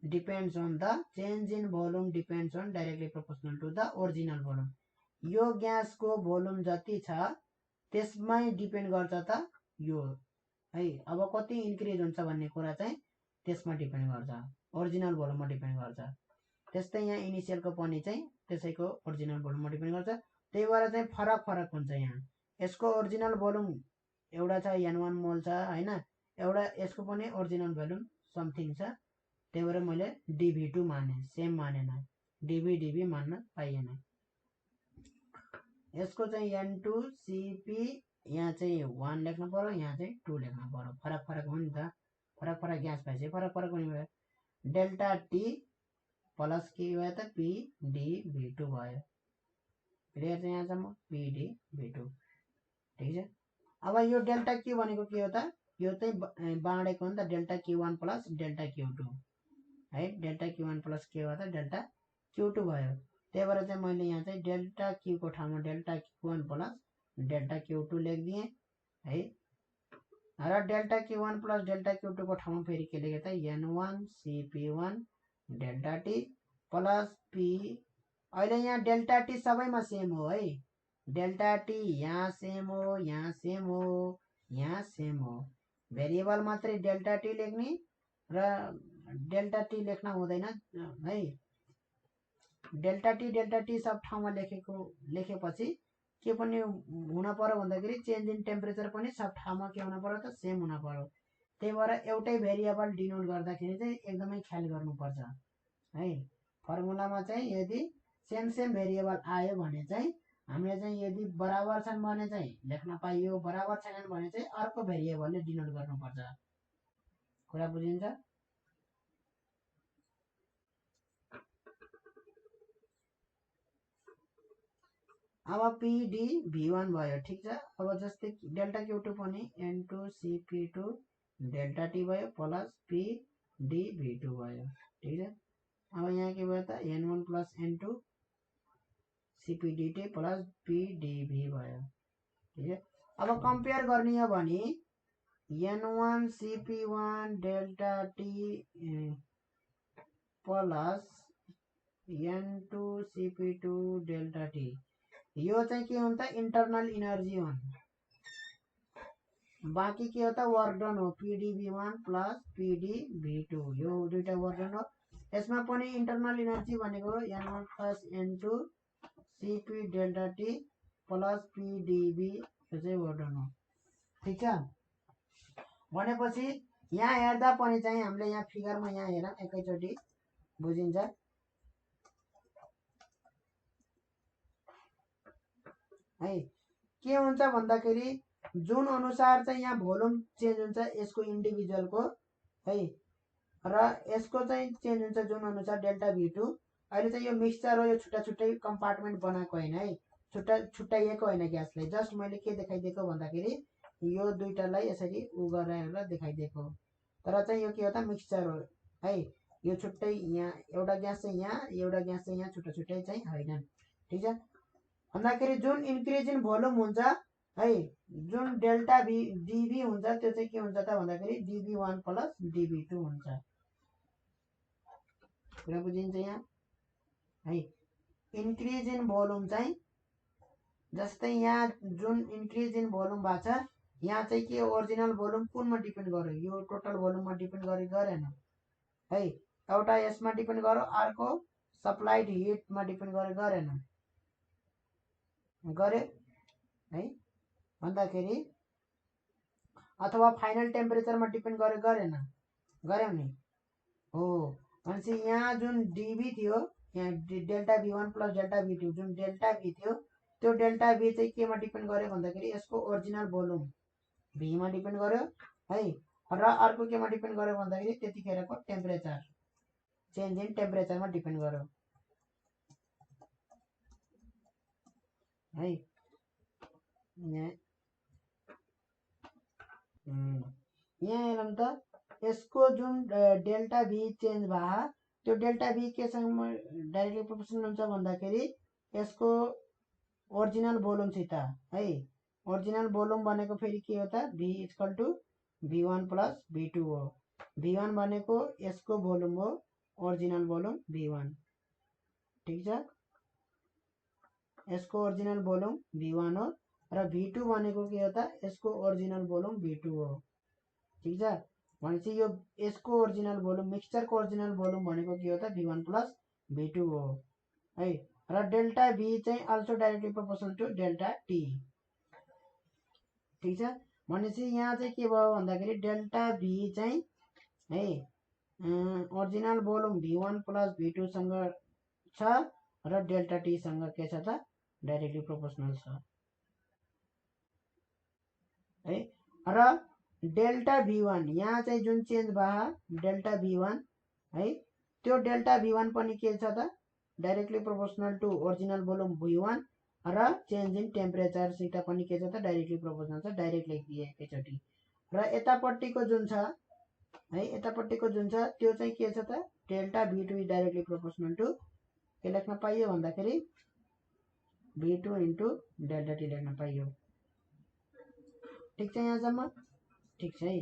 depends on the change in volume depends on directly proportional to the original volume. यो ग्यासको भोल्युम जति छ त्यसमै डिपेन्ड गर्छ त यो है। अब कति इन्क्रिज हुन्छ भन्ने कुरा चाहिँ त्यसमा डिपेन्ड गर्छ, ओरिजिनल भोल्युममा डिपेन्ड गर्छ। त्यस्तै यहाँ इनिसियलको पनि चाहिँ त्यसैको ओरिजिनल भोल्युममा डिपेन्ड गर्छ, त्यही भएर चाहिँ फरक हुन्छ। यहाँ यसको ओरिजिनल भोल्युम एउटा छ N1 मोल छ हैन, एउटा यसको पनि ओरिजिनल भोल्युम समथिङ छ, त्यही भएर मैले dV2 माने, सेम मानेन, dV मान्न पाइएन। यसको चाहिँ N2 CP यहाँ चाहिँ 1 लेख्नु पर्यो, यहाँ चाहिँ 2 लेख्नु पर्यो, फरक हो नि त, फरक ग्यास भएपछि फरक हुने भयो। डेल्टा टी प्लस के भयो त पीडीभी2 भयो क्लियर छ यहाँसम्म पिडी भी2 ठीक छ। अब यो डेल्टा क्यू भनेको के हो त यो चाहिँ बाँडेको हो नि त डेल्टा क्यू1 प्लस डेल्टा क्यू2 है डेल्टा क्यू1 प्लस के हो त डेल्टा क्यू2 भयो। त्यही भएर चाहिँ मैले यहाँ चाहिँ डेल्टा क्यूको ठाउँमा डेल्टा क्यू1 प्लस डेल्टा क्यू2 लेखिदिएँ है र डेल्टा क्यू1 प्लस डेल्टा क्यू2 को ठाउँमा फेरि के लेखेँ त n1 cp1 delta T plus P अहिले यहाँ डेल्टा टी सबैमा सेम हो है डेल्टा टी यहाँ सेम हो यहाँ सेम हो यहाँ सेम हो भेरिएबल मात्रै डेल्टा टी लेख्ने र डेल्टा टी लेख्न हुँदैन है डेल्टा टी सब ठाउँमा लेखेपछि के पनि हुन पर्यो भन्दाखेरि चेन्ज इन टेम्परेचर पनि सब ठाउँमा के हुन पर्यो त सेम हुन पर्यो। त्यही भएर एउटै भेरिएबल डिनोट गर्दाखेरि चाहिँ एकदमै ख्याल गर्नुपर्छ है। फर्मुलामा चाहिँ यदि सेम भेरिएबल आयो भने चाहिँ हामीले चाहिँ यदि बराबर छन् भने चाहिँ लेख्न पाइयो बराबर छैनन् भने चाहिँ अर्को भेरिएबलले डिनोट गर्नुपर्छ। कुरा बुझिन्छ। अब पिडी भी1 भयो ठिक छ। अब जस्तै डेल्टा क्यू2 पनि n2 cp2 डेल्टा टी भयो प्लस पिडी भी2 भयो ठिक छ। अब यहाँ के भयो त n1 plus n2 cpdt plus pdv भयो ठीक है। अब कंपेयर गर्ने हो भने n1 cp1 delta T plus n2 cp2 delta t यो चाहिँ के हुन्छ इंटरनल इनर्जी हो बाँकी के हो त वर्क डन हो pdv1 प्लस pdv2 यो दुईटा वर्क डन हो। यसमा पनि इंटरनल इनर्जी भनेको n1 plus n2 cp delta T plus pdv यो चाहिँ वर्क डन हो ठीक छ। भनेपछि यहाँ हेर्दा पनि चाहिँ हामीले यहाँ फिगरमा यहाँ हेरौँ एकैचोटि बुझिन्छ है। के हुन्छ भन्दाखेरि जुन अनुसार चाहिँ यहाँ भोल्युम चेन्ज हुन्छ यसको इन्डिभिजुअलको है र यसको चाहिँ चेन्ज हुन्छ जुन अनुसार डेल्टा भी2 अहिले चाहिँ यो मिक्सचर हो यो छुट्टा छुट्टै कम्पार्टमेन्ट बनाएको होइन है छुट्टाइएको होइन ग्यासलाई जस्ट मैले के देखाइदिएको भन्दाखेरि यो दुईटालाई यसरी उ गरेर देखाइदिएको तर चाहिँ यो के हो त मिक्सचर हो है यो छुट्टै यहाँ एउटा ग्यास चाहिँ यहाँ एउटा ग्यास चाहिँ यहाँ छुट्टा छुट्टै चाहिँ होइन ठीक छ। भन्दाखेरि जुन इन्क्रिज इन भोल्युम हुन्छ है जुन डेल्टा डीबी हुन्छ त्यो चाहिँ के हुन्छ त भन्दाखेरि dv1 प्लस dv2 हुन्छ। कुरा बुझिन्छ यहाँ है। इन्क्रिज इन भोल्युम चाहिँ जस्तै यहाँ जुन इन्क्रिज इन भोल्युम भएको छ यहाँ चाहिँ के ओरिजिनल भोल्युम कुनमा डिपेन्ड गर्यो यो टोटल भोल्युममा डिपेन्ड गरेन है एउटा यसमा डिपेन्ड गर्यो अर्को सप्लाइड हिटमा डिपेन्ड गरेन गरे है भन्दाखेरि अथवा फाइनल टेम्परेचरमा डिपेन्ड गरेन गर्यो नि हो भनेपछि यहाँ जुन डीबी थियो यहाँ डेल्टा भी1 प्लस डेल्टा भी2 जुन डेल्टा भी थियो त्यो डेल्टा भी चाहिँ केमा डिपेन्ड गर्यो भन्दाखेरि यसको ओरिजिनल भोल्युम भीमा डिपेन्ड गर्यो है र अर्को केमा डिपेन्ड गर्यो भन्दाखेरि त्यतिखेरको टेम्परेचर चेन्ज इन टेम्परेचरमा डिपेन्ड गर्यो है। यहाँ हेरौँ त यसको जुन डेल्टा भी चेन्ज भयो त्यो डेल्टा भी केसँग डाइरेक्टली प्रोपोर्सनल हुन्छ भन्दाखेरि यसको ओरिजिनल भोल्युमसित है ओरिजिनल भोल्युम भनेको फेरि के हो त v equal to v1 plus v2 हो v1 भनेको यसको भोल्युम हो ओरिजिनल भोल्युम v1 ठीक छ। यसको ओरिजिनल भोल्युम v1 हो र v2 भनेको के हो त यसको ओरिजिनल भोल्युम v2 हो ठीक छ। भनेपछि यो यसको ओरिजिनल भोल्युम मिक्सचरको ओरिजिनल भोल्युम भनेको के हो त v1 प्लस v2 हो है र डेल्टा v चाहिँ also directly proportional to delta t ठीक छ। भनेपछि यहाँ चाहिँ के भयो भन्दाखेरि डेल्टा v चाहिँ है original volume v1 plus v2 सँग छ र डेल्टा टी सँग के छ त डाइरेक्टली प्रोपोर्सनल छ है र डेल्टा v1 यहाँ चाहिँ जुन चेन्ज भयो डेल्टा v1 है त्यो डेल्टा v1 पनि के छ त directly proportional to original volume v1 र चेन्ज इन टेम्परेचरसित पनि के छ त डाइरेक्टली प्रोपोर्सनल छ, डाइरेक्ट लेखिदिए एकैचोटि। र यतापट्टिको जुन छ है, यतापट्टिको जुन छ त्यो चाहिँ के छ त delta V2 is directly proportional to के लेख्न पाइयो भन्दाखेरि V2 इन्टु डेल्टा टी लेख्न पाइयो। ठिक छ यहाँसम्म? ठिक छ है।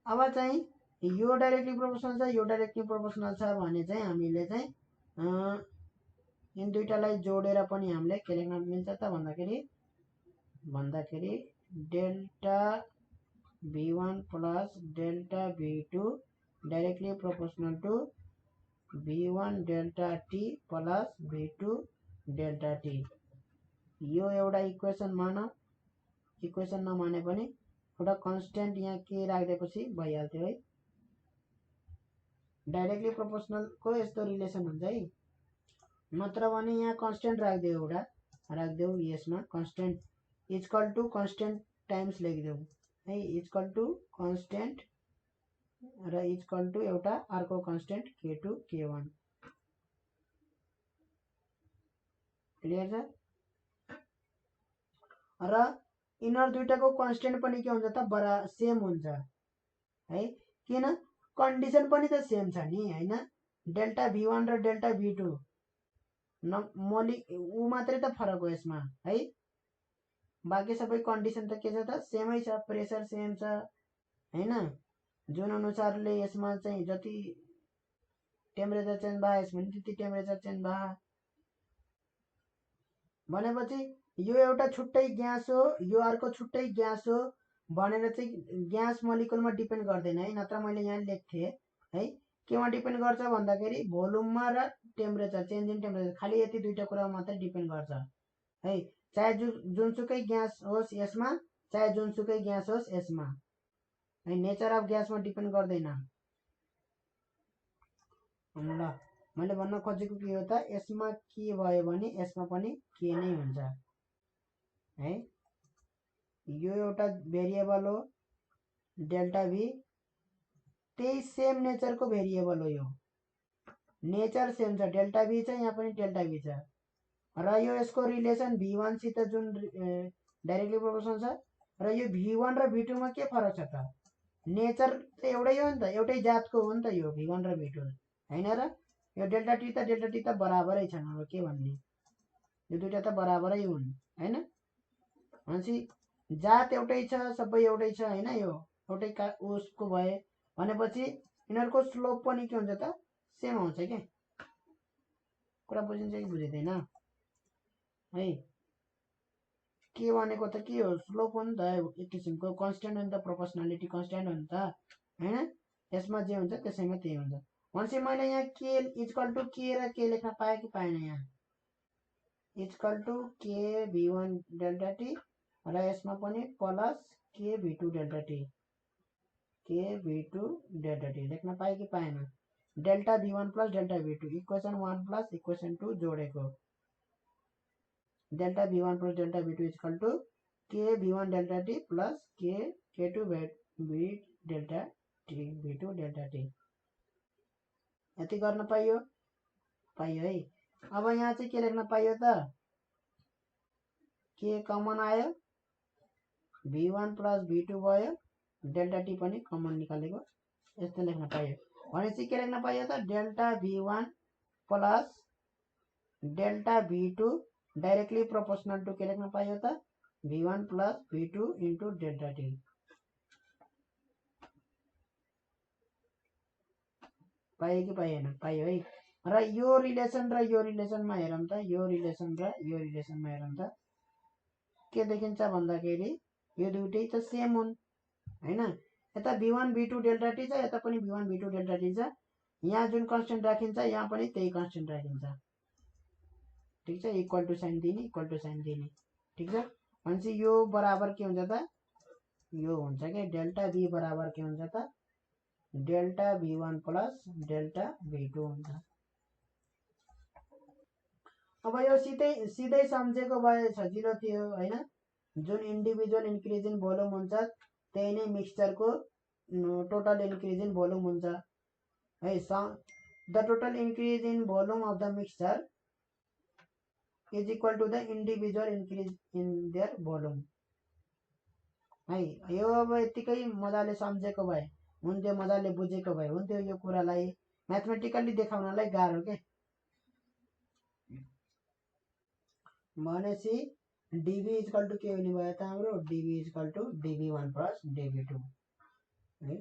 अब चाहिँ यो डाइरेक्टली प्रोपोर्सनल छ, यो डाइरेक्टली प्रोपोर्सनल छ भने चाहिँ हामीले चाहिँ यिन दुईटालाई जोडेर पनि हामीले के लेख्न मिल्छ त भन्दाखेरि delta V1 plus delta V2 directly proportional to V1 delta T plus V2 delta t. यो एउटा इक्वेसन मान, इक्वेसन नमाने पनि एउटा कन्स्टेन्ट यहाँ के राख्दिएपछि भइहाल्थ्यो है। डाइरेक्टली प्रोपोर्सनलको यस्तो रिलेसन हुन्छ है। नत्र भने यहाँ कन्स्टेन्ट राखिदेऊ, एउटा राखिदेऊ यसमा constant equal to constant times लेखिदेऊ है, इक्वल टु कन्स्टेन्ट र इक्वल टु एउटा अर्को कन्स्टेन्ट K2 K1। क्लियर छ? र यिनीहरू दुईटाको कन्स्टेन्ट पनि के हुन्छ त सेम हुन्छ है, किन कन्डिसन पनि त सेम छ नि हैन। डेल्टा V1 र डेल्टा V2 मोली ऊ मात्रै त फरक हो यसमा है, बाँकी सबै कन्डिसन त के छ त सेमै छ, प्रेसर सेम छ हैन। जुन अनुसारले यसमा चाहिँ जति टेम्परेचर चेन्ज भयो यसमा पनि त्यति टेम्परेचर चेन्ज भयो भनेपछि यो एउटा छुट्टै ग्यास हो, यो अर्को छुट्टै ग्यास हो भनेर चाहिँ ग्यास मोलिकुलमा डिपेन्ड गर्दैन है। नत्र मैले यहाँ लेख्थेँ है, केमा डिपेन्ड गर्छ भन्दाखेरि भोल्युममा र टेम्परेचर, चेन्ज इन टेम्परेचर, खालि यति दुईटा कुरा मात्रै डिपेन्ड गर्छ है। चाहे जुनसुकै ग्यास होस् यसमा, चाहे जुनसुकै ग्यास होस् यसमा है, नेचर अफ ग्यासमा डिपेन्ड गर्दैन। ल मैले भन्न खोजेको के हो त, यसमा के भयो भने यसमा पनि के नै हुन्छ है। यो एउटा भेरिएबल हो डेल्टा V, त्यही सेम नेचरको भेरिएबल हो, यो नेचर सेम छ, डेल्टा V छ, यहाँ पनि डेल्टा V छ। र यो यसको रिलेसन V1 सित जुन डाइरेक्टली प्रोपोर्सनल छ, र यो V1 र V2 मा के फरक छ त, नेचर त एउटै हो नि त, एउटै जातको हो नि त यो V1 र V2 हैन र। यो डेल्टा टी त बराबरै छन्, अब के भन्ने, यो दुईटा त बराबरै हुन् हैन। भनेपछि जात एउटै छ, सबै एउटै छ हैन, यो एउटै उसको भए भनेपछि यिनीहरूको स्लोप पनि के हुन्छ त सेम आउँछ के। कुरा बुझिन्छ कि बुझिँदैन है? के भनेको त के हो, स्लोप हो नि त, एक किसिमको कन्स्टेन्ट हो नि त, प्रोपोर्सनालिटी कन्स्टेन्ट हो नि त हैन। यसमा जे हुन्छ त्यसैमा त्यही हुन्छ। भनेपछि मैले यहाँ के इक्वल टु के र के लेख्न पाएँ कि पाएन, यहाँ equal to k V1 delta T र यसमा पनि प्लस के V2 डेल्टा टी, के V2 डेल्टा टी लेख्न पाएँ कि पाएन। Delta V1 plus delta V2 equation 1 plus equation 2 जोडेको, delta V1 plus delta V2 equal to k V1 delta T plus k K2 V delta t V2 delta t. यति गर्न पाइयो, पाइयो है। अब यहाँ चाहिँ के लेख्न पाइयो त, के कमन आयो, V1 प्लस V2 भयो, डेल्टा टी पनि कमन निकालेको, यस्तो लेख्न पाइयो। भनेपछि के लेख्न पाइयो त, delta V1 plus delta V2 directly proportional to के लेख्न पाइयो त, V1 plus V2 into delta T. पाइयो कि पाइएन, पाइयो है। र यो रिलेसन र यो रिलेसनमा हेरौँ त, यो रिलेसन र यो रिलेसनमा हेरौँ त के देखिन्छ भन्दाखेरि यो दुईटै त सेम हुन् हैन। यता V1 V2 डेल्टा टी छ, यता पनि V1 V2 डेल्टा टी छ। यहाँ जुन कन्स्टेन्ट राखिन्छ यहाँ पनि त्यही कन्स्टेन्ट राखिन्छ, ठिक छ, इक्वल टु साइन दिने, इक्वल टु साइन दिने, ठिक छ। भनेपछि यो बराबर के हुन्छ त, यो हुन्छ के डेल्टा V बराबर के हुन्छ त, delta V1 plus delta V2 हुन्छ। अब यो सिधै सम्झेको भए सजिलो थियो हैन। जुन इन्डिभिजुअल इन्क्रिज इन भोल्युम हुन्छ त्यही नै मिक्सचरको टोटल इन्क्रिज इन भोल्युम हुन्छ है। The total increase in volume of the mixture is equal to the individual increase in their volume है। यो अब यतिकै मजाले सम्झेको भए हुन्थ्यो, मजाले बुझेको भए हुन्थ्यो। यो कुरालाई म्याथमेटिकल्ली देखाउनलाई गाह्रो के। भनेपछि डिभी इक्वल टू के हुने भयो त हाम्रो डिभी इक्वल टू डिभी1 प्लस डिभी2 है।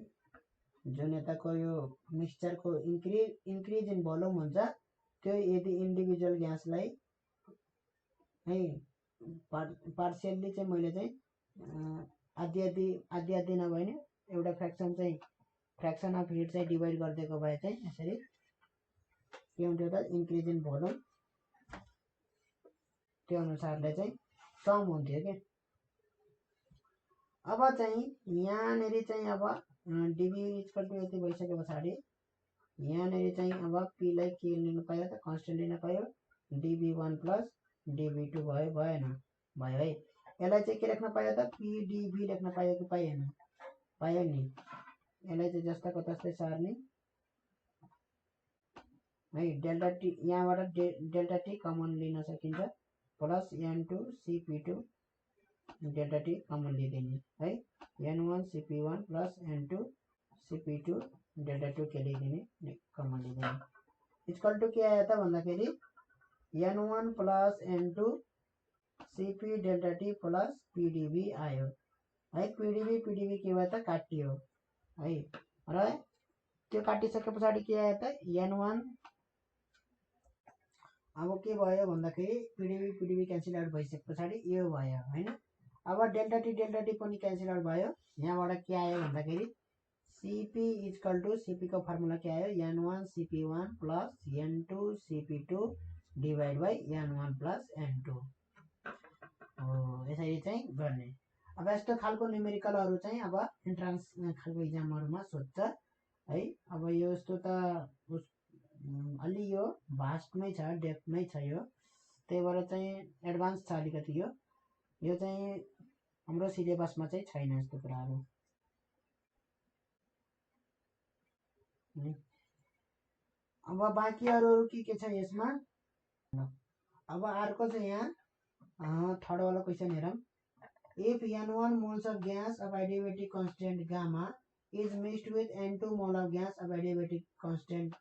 जुन यताको यो मिक्सचरको इन्क्रिज इन भोल्युम हुन्छ त्यो यदि इन्डिभिजुअल ग्यासलाई है पार्सियल्ली चाहिँ मैले चाहिँ आधी आधी नभए नि एउटा फ्र्याक्सन अफ हिट चाहिँ डिभाइड गरिदिएको भए चाहिँ यसरी के हुन्थ्यो त इन्क्रिज इन भोल्युम त्यो अनुसारले चाहिँ कम हुन्थ्यो के। अब चाहिँ यहाँनेरि चाहिँ अब डिभी इक्वल टू यति भइसके पछाडि यहाँनेरि चाहिँ अब पीलाई के लिनु पायो त कन्स्टेन्ट लिन पायो डिभी1 प्लस डिभी2 भयो, भएन? भयो है। यसलाई चाहिँ के लेख्न पायो त पीडीभी लेख्न पायो कि पाएन? पायो नि। यसलाई चाहिँ जस्ताको तस्तै सार्ने है। डेल्टा टी यहाँबाट डेल्टा टी कमन लिन सकिन्छ plus n2 cp2 delta T common लिदिने है। n1 cp1 plus n2 cp2 delta 2 के लिदिने कमन लिदिने इक्वल टू के आयो त भन्दाखेरि n1 plus n2 cp delta T plus pdv आयो है। pdv के भयो त काटियो है। र त्यो काटिसके पछाडि के आयो त n1 अब के भयो भन्दाखेरि पीडीवी क्यान्सल आउट भइसके पछाडि यो भयो हैन। अब डेल्टा टी पनि क्यान्सल आउट भयो। यहाँबाट के आयो भन्दाखेरि सीपी इक्वल टू सीपी को फर्मुला के आयो n1 cp1 plus n2 cp2 divide by n1 plus n2 हो। यसरी चाहिँ गर्ने। अब यस्तो खालको न्युमेरिकलहरु चाहिँ अब इन्ट्रान्स खालको एक्जामहरुमा सोध्छ है। अब यो यस्तो त अलि यो भास्टमै छ, डेप्थमै छ यो, त्यही भएर चाहिँ एडभान्स छ अलिकति यो चाहिँ हाम्रो सिलेबसमा चाहिँ छैन यस्तो कुराहरु। अब बाँकी अरु के छ यसमा। अब अर्को चाहिँ यहाँ थर्ड वाला क्वेशन हेरौँ। If n1 moles of gas of adiabatic constant gamma is mixed with n2 mole of gas of adiabatic constant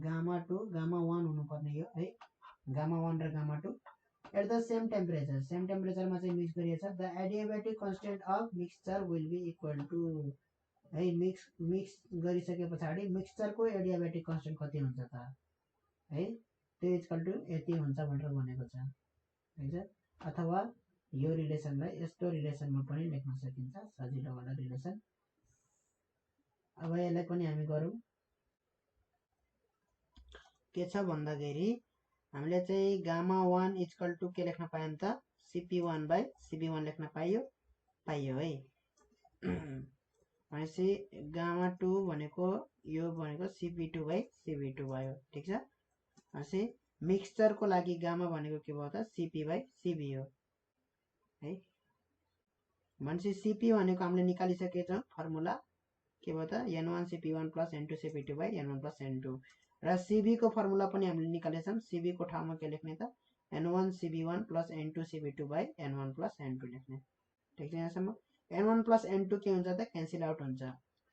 gamma 2 gamma 1 हुनुपर्ने यो है। gamma 1 र gamma 2 at the same temperature मा चाहिँ mix गरिएछ। the adiabatic constant of mixture will be equal to है। Mix गरिसके पछाडि मिक्सचरको adiabatic constant कति हुन्छ त है। त्यो इक्वल टु यति हुन्छ भनेर भनेको छ है। अथवा यो रिलेसनलाई यस्तो रिलेसनमा पनि लेख्न सकिन्छ, सजिलो वाला रिलेसन। अब यसलाई पनि हामी गरौँ। के छ भन्दाखेरि हामीले चाहिँ गामा 1 इक्वल टु के लेख्न पायौं त cp1 बाइ cb1 लेख्न पाइयो है। भनेपछि गामा 2 भनेको यो भनेको cp2 बाइ cb2 भयो, ठीक छ। भनेपछि मिक्सचरको लागि गामा भनेको के भयो त cp बाइ cb हो है। भनेपछि cp भनेको हामीले निकालिसकेछौं फर्मुला के भयो त n1 cp1 plus n2 cp2 by n1 plus n2 र cb को फर्मुला पनि हामीले निकालेछौं। cb को ठाउँमा के लेख्ने त n1 cb1 plus n2 cb2 by n1 plus n2 लेख्ने, ठीक छ। यहाँसम्म n1 प्लस n2 के हुन्छ त क्यान्सल आउट हुन्छ।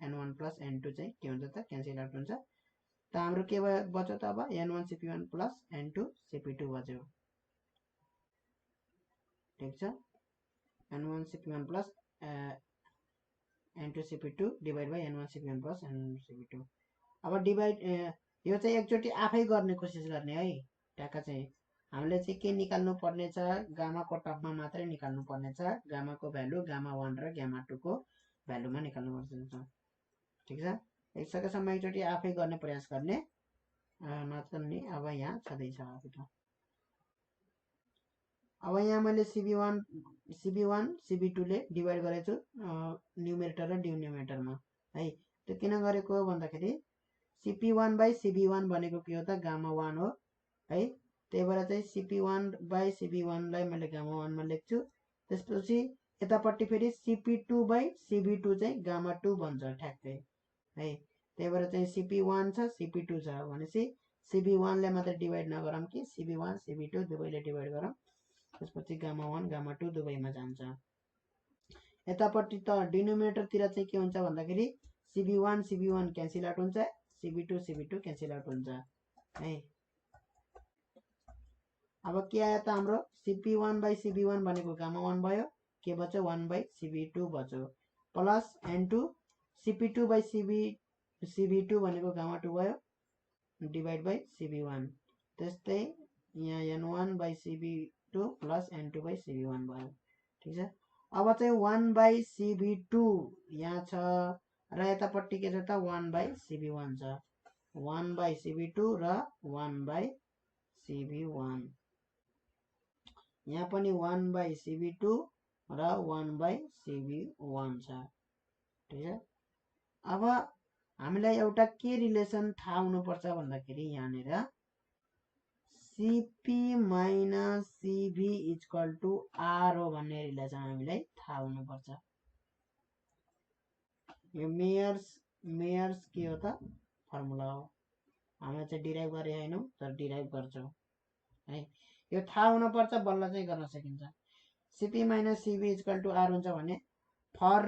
n1 प्लस n2 चाहिँ के हुन्छ त क्यान्सल आउट हुन्छ। त हाम्रो के बच्यो त अब n1 cp1 plus n2 cp2 बच्यो, ठीक छ। n1 cp1 plus n2 cp2 divide by n1 cp1 plus n2 cp2। अब डिवाइड यो चाहिँ एकचोटी आफै गर्ने कोसिस गर्ने है। ट्याक्क चाहिँ हामीले चाहिँ के निकाल्नु पर्ने छ, गामाको टर्ममा मात्रै निकाल्नु पर्ने छ। गामाको भ्यालु गामा 1 र गामा 2 को भ्यालुमा निकाल्नु पर्छ, ठीक छ। सकेसम्म एकचोटी आफै गर्ने प्रयास गर्ने नत्र नि अब यहाँ छँदैछ। अब यहाँ मैले cb1 cb2 ले डिवाइड गरेछु न्युमेरेटर र डिनोमिनेटरमा है। त्यो किन गरेको हो भन्दाखेरि cp1 बाइ cb1 भनेको के हो त गामा 1 हो है। त्यही भएर चाहिँ cp1 बाइ cb1 लाई मैले गामा 1 मा लेख्छु। त्यसपछि यतापट्टि फेरि cp2 बाइ cb2 चाहिँ गामा 2 बन्छ ठ्याक्कै है। त्यही भएर चाहिँ cp1 छ cp2 छ भनेपछि CB1 ले मात्र डिभाइड नगरौँ कि CB1 CB2 दुवैले डिभाइड गरौँ। त्यसपछि गामा 1 गामा 2 दुवैमा जान्छ। यतापट्टि त डिनोमिनेटरतिर चाहिँ के हुन्छ भन्दाखेरि CB1 CB1 क्यान्सल आउट हुन्छ, CB2 CB2 क्यान्सल आउट हुन्छ है। अब के आयो त हाम्रो CP1/CB1 भनेको गामा 1 भयो, के बच्यो 1/CB2 बच्यो, प्लस N2 CP2/CB2 भनेको गामा 2 भयो डिभाइड बाई CB1। त्यस्तै यहाँ N1/CB2 प्लस N2/CB1 भयो। ठिक छ। अब चाहिँ 1/CB2 यहाँ छ र यतापट्टि के छ त 1/CB1 छ। 1/CB2 र 1/CB1। यहाँ पनि 1/CB2 र 1/CB1 छ। ठिक छ। अब हामीलाई एउटा के रिलेसन थाहा हुनुपर्छ भन्दाखेरि यहाँनिर CP minus CB equal to R हो भन्ने रिलेसन हामीलाई थाहा हुनुपर्छ। यो मेयर्स के हो त फर्मुला हो। हामीले चाहिँ डिराइभ गरे हैनौँ तर डिराइभ गर्छौँ है। यो थाहा हुनुपर्छ बल्ल चाहिँ गर्न सकिन्छ। CP minus CB equal to R हुन्छ भने फर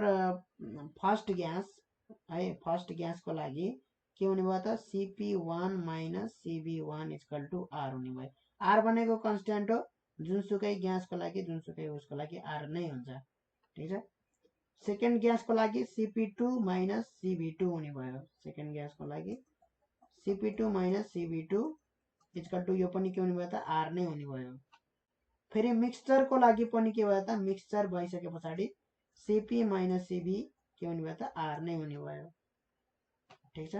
फर्स्ट ग्यास है, फर्स्ट ग्यासको लागि के हुने भयो त CP1 minus CB1 equal to R हुने भयो। R भनेको कन्स्ट्यान्ट हो, जुनसुकै ग्यासको लागि जुनसुकै उसको लागि R नै हुन्छ। ठिक छ। सेकेन्ड ग्यासको लागि CP2 माइनस CB2 हुने भयो। सेकेन्ड ग्यासको लागि CP2 minus CB2 equal to यो पनि के हुने भयो त R नै हुने भयो। फेरि मिक्सचरको लागि पनि के भयो त मिक्सचर भइसके पछाडि CP माइनस CB के हुने भयो त R नै हुने भयो। ठिक छ।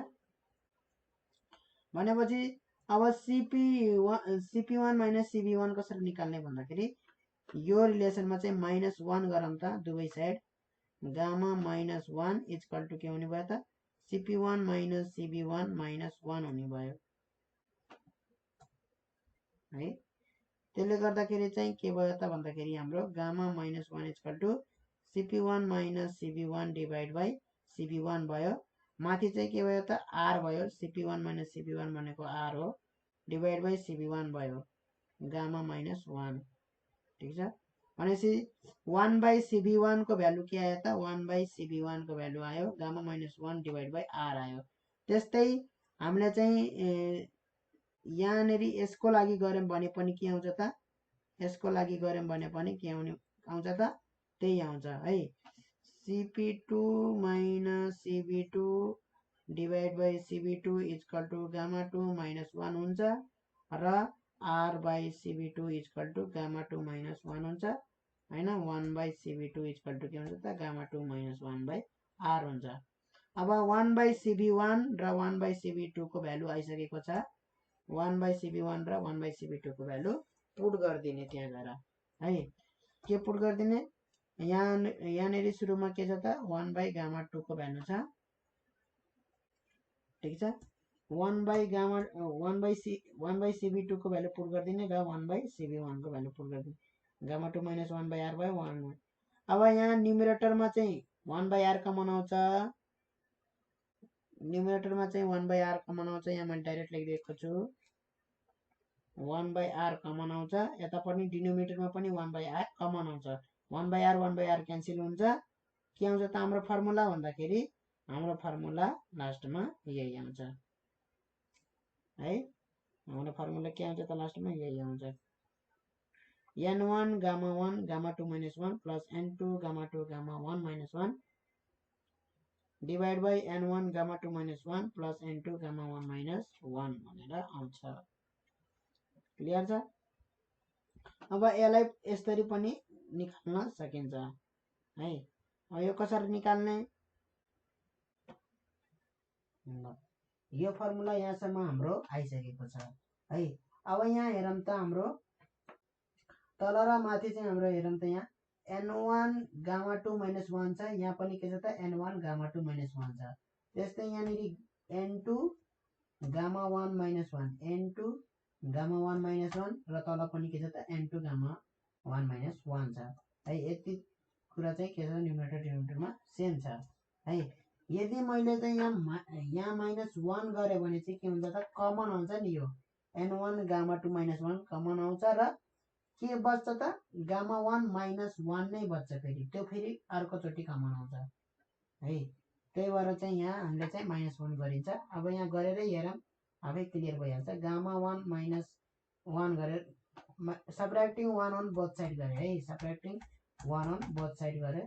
भनेपछि अब CP1 माइनस CB1 कसरी निकाल्ने भन्दाखेरि यो रिलेसनमा चाहिँ -1 गरौँ त दुवै साइड। गामा -1 इक्वल टु के हुने भयो त CP1 माइनस CB1 -1 हुने भयो है। त्यसले गर्दाखेरि चाहिँ के भयो त भन्दाखेरि हाम्रो gamma -1 equal to CP1 minus CB1 divide by CB1 भयो। माथि चाहिँ के भयो त R भयो, CP1 माइनस CB1 भनेको R हो, डिभाइड बाई CB1 भयो गामा -1। ठिक छ। भनेपछि 1/CB1 को भ्यालु के आयो त 1/CB1 को भ्यालु आयो गामा -1 डिभाइड बाई R आयो। त्यस्तै हामीले चाहिँ यहाँनिर यसको लागि गऱ्यौँ भने पनि के आउँछ त यसको लागि गऱ्यौँ भने पनि के आउँछ त त्यही आउँछ है। CP2 minus CB2 divide by CB2 equal to gamma 2 -1 हुन्छ र R/CB2 इक्वल टु गामा 2 -1 हुन्छ हैन। 1/CB2 इक्वल टु के हुन्छ त गामा 2 -1/R हुन्छ। अब 1/CB1 र 1/CB2 को भ्यालु आइसकेको छ। 1/CB1 र 1/CB2 को भ्यालु पुट गरिदिने त्यहाँ गएर है। के पुट गरिदिने यहाँनिर सुरुमा के छ त 1/गामा 2 को भ्यालु छ। ठिक छ। 1/CB2 को भ्यालु पुट गरिदिने र 1/CB1 को भ्यालु पुट गरिदिने। गामा 2 -1/R भयो 1। अब यहाँ न्युमरेटरमा चाहिँ 1/R कमन आउँछ, न्युमरेटरमा चाहिँ 1/R कमन आउँछ। यहाँ मैले डाइरेक्ट लेखिदिएको छु 1/R कमन आउँछ। यता पनि डिनोमिनेटरमा पनि 1/R कमन आउँछ। 1/R क्यान्सल हुन्छ। के आउँछ त हाम्रो फर्मुला भन्दाखेरि हाम्रो फर्मुला लास्टमा यही आउँछ है। हाम्रो फर्मुला के आउँछ त लास्टमा यही आउँछ। N1 gamma 1 gamma 2 -1 plus N2 gamma 2 gamma 1 -1 divide by N1 gamma 2 -1 plus N2 gamma 1 -1 भनेर आउँछ। क्लियर छ। अब यसलाई यसरी पनि निकाल्न सकिन्छ है। अब यो कसरी निकाल्ने यो फर्मुला यहाँसम्म हाम्रो आइसकेको छ है। अब यहाँ हेरौँ त हाम्रो तल र माथि चाहिँ हाम्रो हेरौँ त यहाँ N1 गामा 2 -1 छ। यहाँ पनि के छ त N1 गामा 2 -1 छ। त्यस्तै यहाँनिर N2 गामा 1 -1 N2 गामा 1 -1 र तल पनि के छ त N2 गामा 1 -1 छ है। यति कुरा चाहिँ के छ न्युमरेटर डिनोमिनेटरमा सेम छ है। यदि मैले चाहिँ यहाँ -1 गरेँ भने चाहिँ के हुन्छ त कमन आउँछ नि यो n1 गामा 2 -1 कमन आउँछ र के बच्छ त गामा 1 -1 नै बच्छ फेरि त्यो फेरि अर्कोचोटि कमन आउँछ है त्यही भएर चाहिँ यहाँ हामीले चाहिँ -1 गरिन्छ अब यहाँ गरेरै हेरौँ आफै क्लियर भइहाल्छ गामा 1 -1 गरेर सबट्र्याक्टिङ 1 अन बोथ साइड गरे है सबट्र्याक्टिङ 1 अन बोथ साइड गरे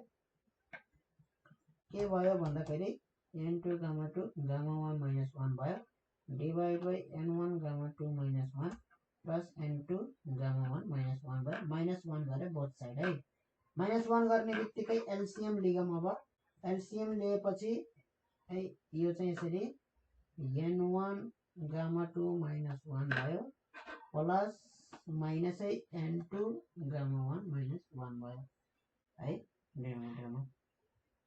के भयो भन्दाखेरि n2 गामा 2 गामा 1 -1 भयो divide by n1 gamma 2 -1 plus n2 gamma 1 -1 भयो -1 गरे बोथ साइड है -1 गर्ने बित्तिकै एलसीएम लिगम अब एलसीएम लिएपछि है यो चाहिँ यसरी n1 गामा 2 -1 भयो प्लस माइनसै n2 गामा 1 -1 भयो है डिनोमिनेटरमा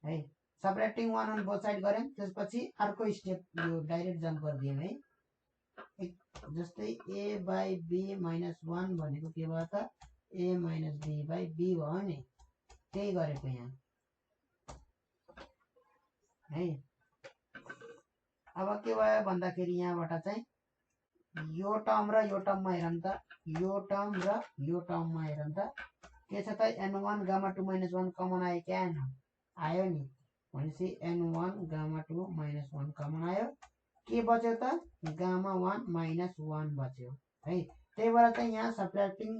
है सबट्र्याक्टिङ 1 अन बोथ साइड गरेँ त्यसपछि अर्को स्टेप यो डाइरेक्ट जम्प गरिदियौँ है जस्तै a बाई b -1 भनेको के भयो त a - b बाई b भयो नि त्यही गरेको यहाँ है अब के भयो भन्दाखेरि यहाँबाट चाहिँ यो टर्म र यो टर्ममा हेरौँ त यो टर्म र यो टर्ममा हेरौँ त के छ त n1 गामा 2 -1 कमन आयो क्या आयो नि भनेपछि n1 गामा 2 -1 कमन आयो के बच्यो त गामा 1 -1 बच्यो है त्यही भएर चाहिँ यहाँ सबट्र्याक्टिङ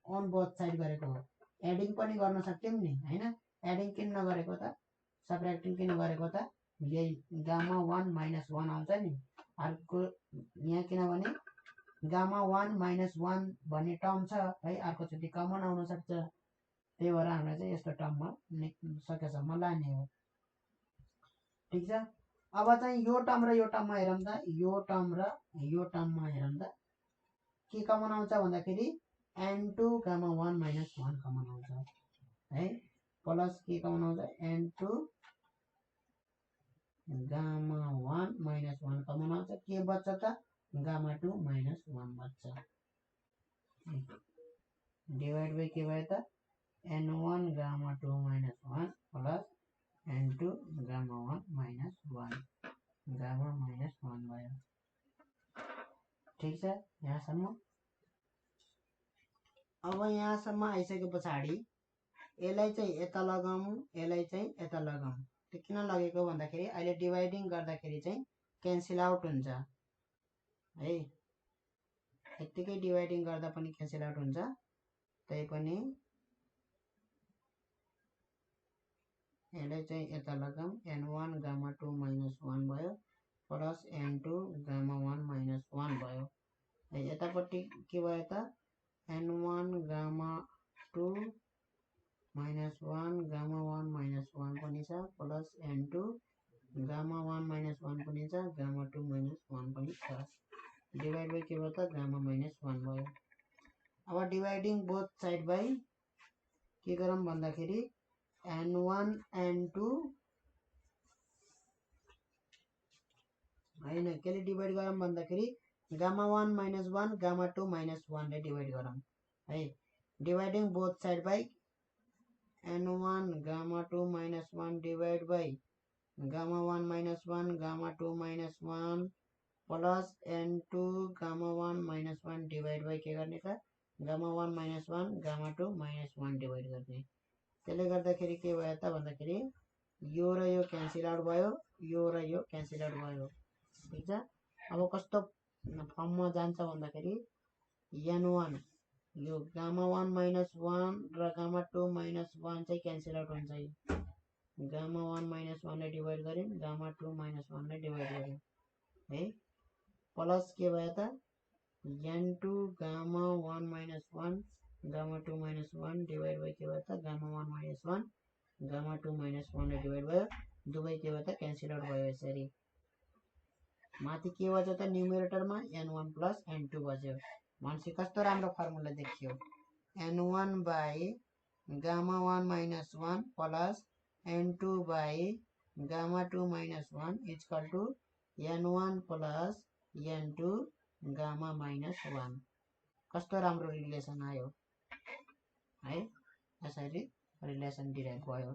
अन बोथ साइड गरेको हो एडिङ पनि गर्न सक्थ्यौँ नि हैन एडिङ किन नगरेको त सबट्र्याक्टिङ किन गरेको त यही गामा 1 -1 आउँछ नि अर्को यहाँ किनभने गामा 1 -1 भन्ने टर्म छ है अर्कोचोटि कमन आउन सक्छ त्यही भएर हामीले चाहिँ यस्तो टर्ममा सकेसम्म लाने हो ठीक छ अब चाहिँ यो टर्म र यो टर्ममा हेरौँ त यो टर्म र यो टर्ममा हेरौँ त के कमन आउँछ भन्दाखेरि n2 गामा 1 -1 कमन आउँछ है प्लस के कमन आउँछ n2 गामा 1 -1 कमन आउँछ के बच्छ त गामा 2 -1 बच्छ डिवाइड बाई के भयो त n1 gamma 2 -1 plus n2 gamma 1 -1 gamma -1 भयो ठीक छ यहाँसम्म अब यहाँसम्म आइसके पछाडि यसलाई चाहिँ यता लगाऊँ यसलाई चाहिँ यता लगाऊँ त्यो किन लगेको भन्दाखेरि अहिले डिवाइडिङ गर्दाखेरि चाहिँ क्यान्सल आउट हुन्छ है यतिकै डिवाइडिङ गर्दा पनि क्यान्सल आउट हुन्छ त्यही पनि यसलाई चाहिँ यता लगाऊँ n1 गामा 2 -1 भयो प्लस n2 गामा 1 -1 भयो यतापट्टि के भयो त n1 गामा 2 -1 गामा 1 -1 पनि छ प्लस n2 गामा 1 -1 पनि छ गामा 2 -1 पनि छ डिवाइड बाई के भयो त गामा -1 भयो अब डिवाइडिङ बोथ साइड बाई के गरौँ भन्दाखेरि n1 n2 हैन केले डिवाइड गरौँ भन्दाखेरि गामा 1 -1 गामा 2 -1 ले डिवाइड गरौँ है dividing both side by n1 gamma 2 -1 divide by gamma 1 -1 gamma 2 -1 plus n2 gamma 1 -1 divide by के गर्ने त गामा 1 -1 गामा 2 -1 डिवाइड गर्ने त्यसले गर्दाखेरि के भयो त भन्दाखेरि यो र यो क्यान्सल आउट भयो यो र यो क्यान्सल आउट भयो ठीक छ अब कस्तो फर्ममा जान्छ भन्दाखेरि n1 यो गामा 1 -1 र गामा 2 -1 चाहिँ क्यान्सल आउट हुन्छ गामा 1 -1 ले डिवाइड गऱ्यौँ गामा 2 -1 ले डिवाइड गऱ्यौँ है प्लस के भयो त n2 gamma 1 -1 gamma 2 -1 divide by के भयो त गामा 1 -1 गामा 2 -1 ले डिवाइड भयो दुवै के भयो त क्यान्सल आउट भयो यसरी माथि के बच्यो त न्युमेरेटरमा n1 प्लस n2 बच्यो भनेपछि कस्तो राम्रो फर्मुला देखियो n1 by gamma 1 -1 plus n2 by gamma 2 -1 equal to n1 plus n2 gamma -1 कस्तो राम्रो रिलेसन आयो है यसरी रिलेसन डिराइभ भयो